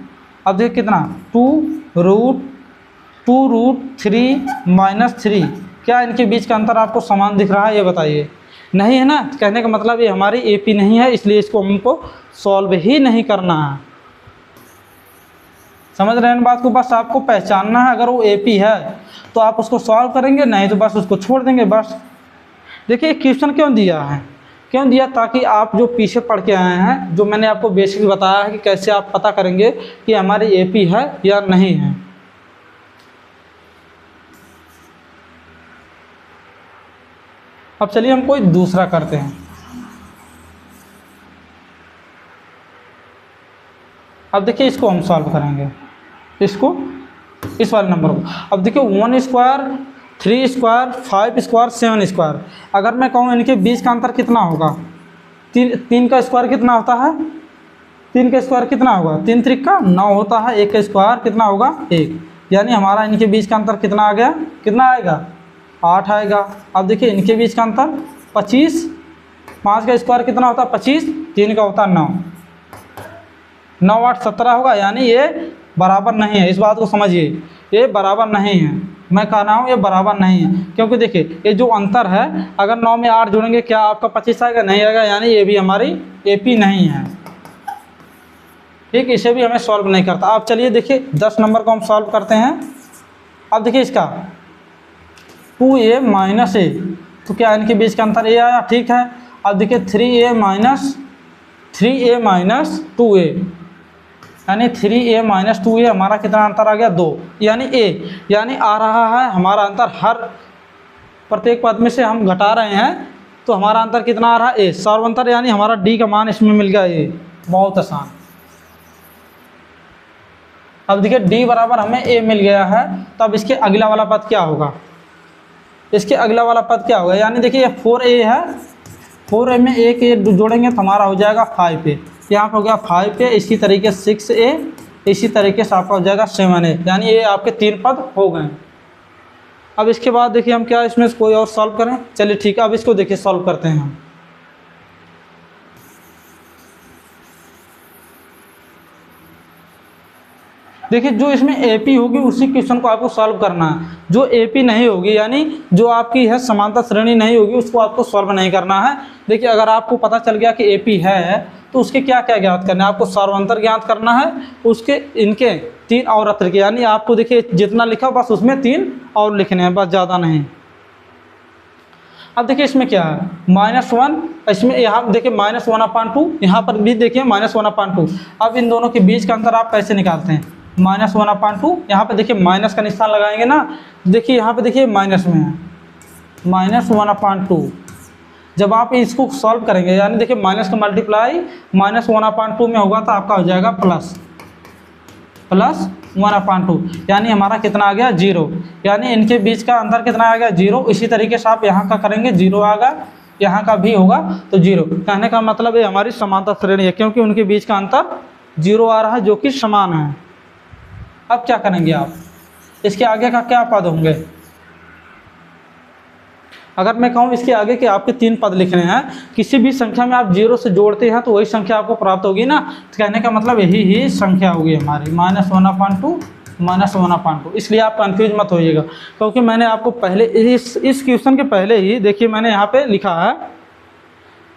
अब देखिए कितना, 2√3 क्या इनके बीच का अंतर आपको समान दिख रहा है? ये बताइए। नहीं है ना। कहने का मतलब ये हमारी AP नहीं है, इसलिए इसको हमको सॉल्व ही नहीं करना है। समझ रहे हैं बात को? बस आपको पहचानना है, अगर वो AP है तो आप उसको सॉल्व करेंगे, नहीं तो बस उसको छोड़ देंगे बस। देखिए क्वेश्चन क्यों दिया है, क्यों दिया? ताकि आप जो पीछे पढ़ के आए हैं, जो मैंने आपको बेसिक बताया है कि कैसे आप पता करेंगे कि हमारी AP है या नहीं है। अब चलिए हम कोई दूसरा करते हैं। अब देखिए इसको हम सॉल्व करेंगे, इसको, इस वाले नंबर को। अब देखिए 1 स्क्वायर, 3 स्क्वायर, 5 स्क्वायर, 7 स्क्वायर। अगर मैं कहूँ इनके बीच का अंतर कितना होगा? 3 का स्क्वायर कितना होता है? 3 का स्क्वायर कितना होगा? 3 त्रिका 9 होता है। 1 का स्क्वायर कितना होगा? 1। यानी हमारा इनके बीच का अंतर कितना आ गया? कितना आएगा? 8 आएगा। अब देखिए इनके बीच का अंतर 25। 5 का स्क्वायर कितना होता है? 25। 3 का होता है 9। 9 8 17 होगा। यानी ये बराबर नहीं है। इस बात को समझिए, ये बराबर नहीं है। मैं कह रहा हूँ ये बराबर नहीं है, क्योंकि देखिए ये जो अंतर है, अगर 9 में 8 जोड़ेंगे क्या आपका 25 आएगा? नहीं आएगा। यानी ये भी हमारी AP नहीं है। ठीक, इसे भी हमें सॉल्व नहीं करता। अब चलिए देखिए 10 नंबर को हम सॉल्व करते हैं। अब देखिए इसका 2a माइनस a, तो क्या इनके बीच का अंतर a आया? ठीक है। अब देखिए 3a माइनस 2a, यानी 3a माइनस 2a हमारा कितना अंतर आ गया? 2। यानी a, यानी आ रहा है हमारा अंतर, हर प्रत्येक पद में से हम घटा रहे हैं तो हमारा अंतर कितना आ रहा है? a। सॉल्व अंतर, यानी हमारा d का मान इसमें मिल गया a। बहुत आसान। अब देखिए d बराबर हमें a मिल गया है, तब इसके अगला वाला पद क्या होगा? इसके अगला वाला पद क्या होगा? यानी देखिए ये 4a है, 4a में एक a जोड़ेंगे तो हमारा हो जाएगा 5a। यहाँ पर हो गया 5a, इसी तरीके 6a, इसी तरीके से आपका हो जाएगा 7a। यानी ये आपके 3 पद हो गए। अब इसके बाद देखिए हम क्या इसमें से कोई और सॉल्व करें? चलिए ठीक है, अब इसको देखिए सॉल्व करते हैं हम। देखिए जो इसमें AP होगी उसी क्वेश्चन को आपको सॉल्व करना है। जो AP नहीं होगी, यानी जो आपकी है समांतर श्रेणी नहीं होगी, उसको आपको सॉल्व नहीं करना है। देखिए अगर आपको पता चल गया कि AP है तो उसके क्या क्या ज्ञात करना है? आपको सर्वांतर ज्ञात करना है, उसके इनके 3 और अतिरिक्त, यानी आपको देखिए जितना लिखा बस उसमें 3 और लिखने हैं, बस ज़्यादा नहीं। अब देखिए इसमें क्या है? -1, इसमें यहाँ देखिए -1/2, यहाँ पर भी देखिए -1/2। अब इन दोनों के बीच का अंतर आप कैसे निकालते हैं? -1/2, यहाँ पे देखिए माइनस का निशान लगाएंगे ना, देखिए यहाँ पे देखिए माइनस में है, -1/2। जब आप इसको सॉल्व करेंगे, यानी देखिए माइनस का मल्टीप्लाई -1/2 में होगा तो आपका हो जाएगा +1/2, यानी हमारा कितना आ गया? 0। यानी इनके बीच का अंतर कितना आ गया? 0। इसी तरीके से आप यहाँ का करेंगे, 0 आएगा, यहाँ का भी होगा तो 0। कहने का मतलब ये हमारी समांतर श्रेणी है, क्योंकि उनके बीच का अंतर 0 आ रहा है, जो कि समान है। अब क्या करेंगे आप? इसके आगे का क्या पद होंगे? अगर मैं कहूँ इसके आगे के आपके 3 पद लिखने हैं, किसी भी संख्या में आप 0 से जोड़ते हैं तो वही संख्या आपको प्राप्त होगी ना। तो कहने का मतलब यही ही संख्या होगी हमारी, -1/2। इसलिए आप कंफ्यूज मत होइएगा, क्योंकि मैंने आपको पहले इस क्वेश्चन के पहले ही देखिए मैंने यहाँ पे लिखा है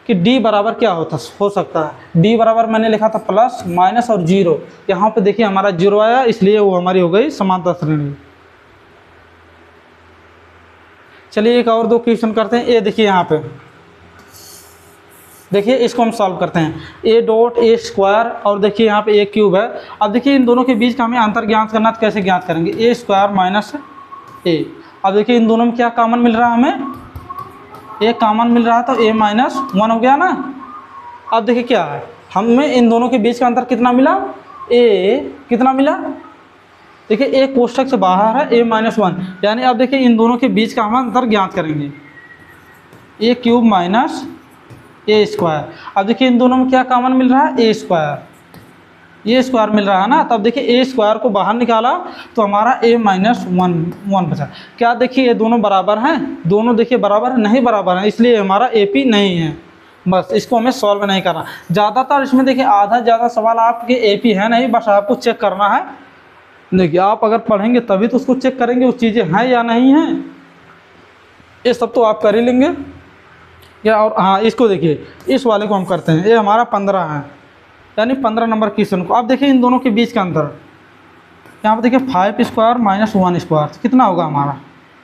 कि d बराबर क्या हो सकता है। d बराबर मैंने लिखा था प्लस, माइनस और 0। यहाँ पे देखिए हमारा 0 आया, इसलिए वो हमारी हो गई समांतर श्रेणी। चलिए एक और 2 क्वेश्चन करते हैं। ये देखिए यहाँ पे देखिए, इसको हम सॉल्व करते हैं। a.a² और देखिए यहाँ पे a³ है। अब देखिए इन दोनों के बीच का हमें अंतर ज्ञात करना, तो कैसे ज्ञात करेंगे? a² minus a। अब देखिए इन दोनों में क्या कॉमन मिल रहा है हमें? a कॉमन मिल रहा था, a -1 हो गया ना। अब देखिए क्या है, हमें इन दोनों के बीच का अंतर कितना मिला? a कितना मिला? देखिए एक कोष्ठक से बाहर है, a -1, यानी अब देखिए इन दोनों के बीच का हम अंतर ज्ञात करेंगे, a³ माइनस a²। अब देखिए इन दोनों में क्या कॉमन मिल रहा है? a² मिल रहा है ना। तब देखिए a² को बाहर निकाला तो हमारा a -1 बचा। क्या देखिए ये दोनों बराबर हैं? दोनों देखिए बराबर है? नहीं बराबर है, इसलिए हमारा AP नहीं है। बस इसको हमें सॉल्व नहीं करना। ज़्यादातर इसमें देखिए आधा ज़्यादा सवाल आपके एपी है नहीं, बस आपको चेक करना है। देखिए आप अगर पढ़ेंगे तभी तो उसको चेक करेंगे वो चीज़ें हैं या नहीं हैं, ये सब तो आप कर ही लेंगे या। और हाँ इसको देखिए, इस वाले को हम करते हैं, ये हमारा 15 है, यानी 15 नंबर क्वेश्चन को। अब देखिए इन दोनों के बीच का अंतर, यहाँ पर देखिए 5 स्क्वायर माइनस 1 स्क्वायर कितना होगा हमारा,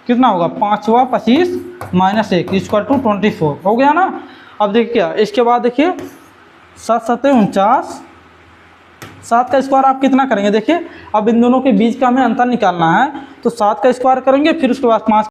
कितना होगा 5 25 माइनस 1 इक्वल टू 24 हो गया ना। अब देखिए क्या, इसके बाद देखिए 7 7 49, 7 का स्क्वायर आप कितना करेंगे, देखिए अब इन दोनों के बीच का हमें अंतर निकालना है, तो 7 का स्क्वायर करेंगे, फिर उसके बाद 5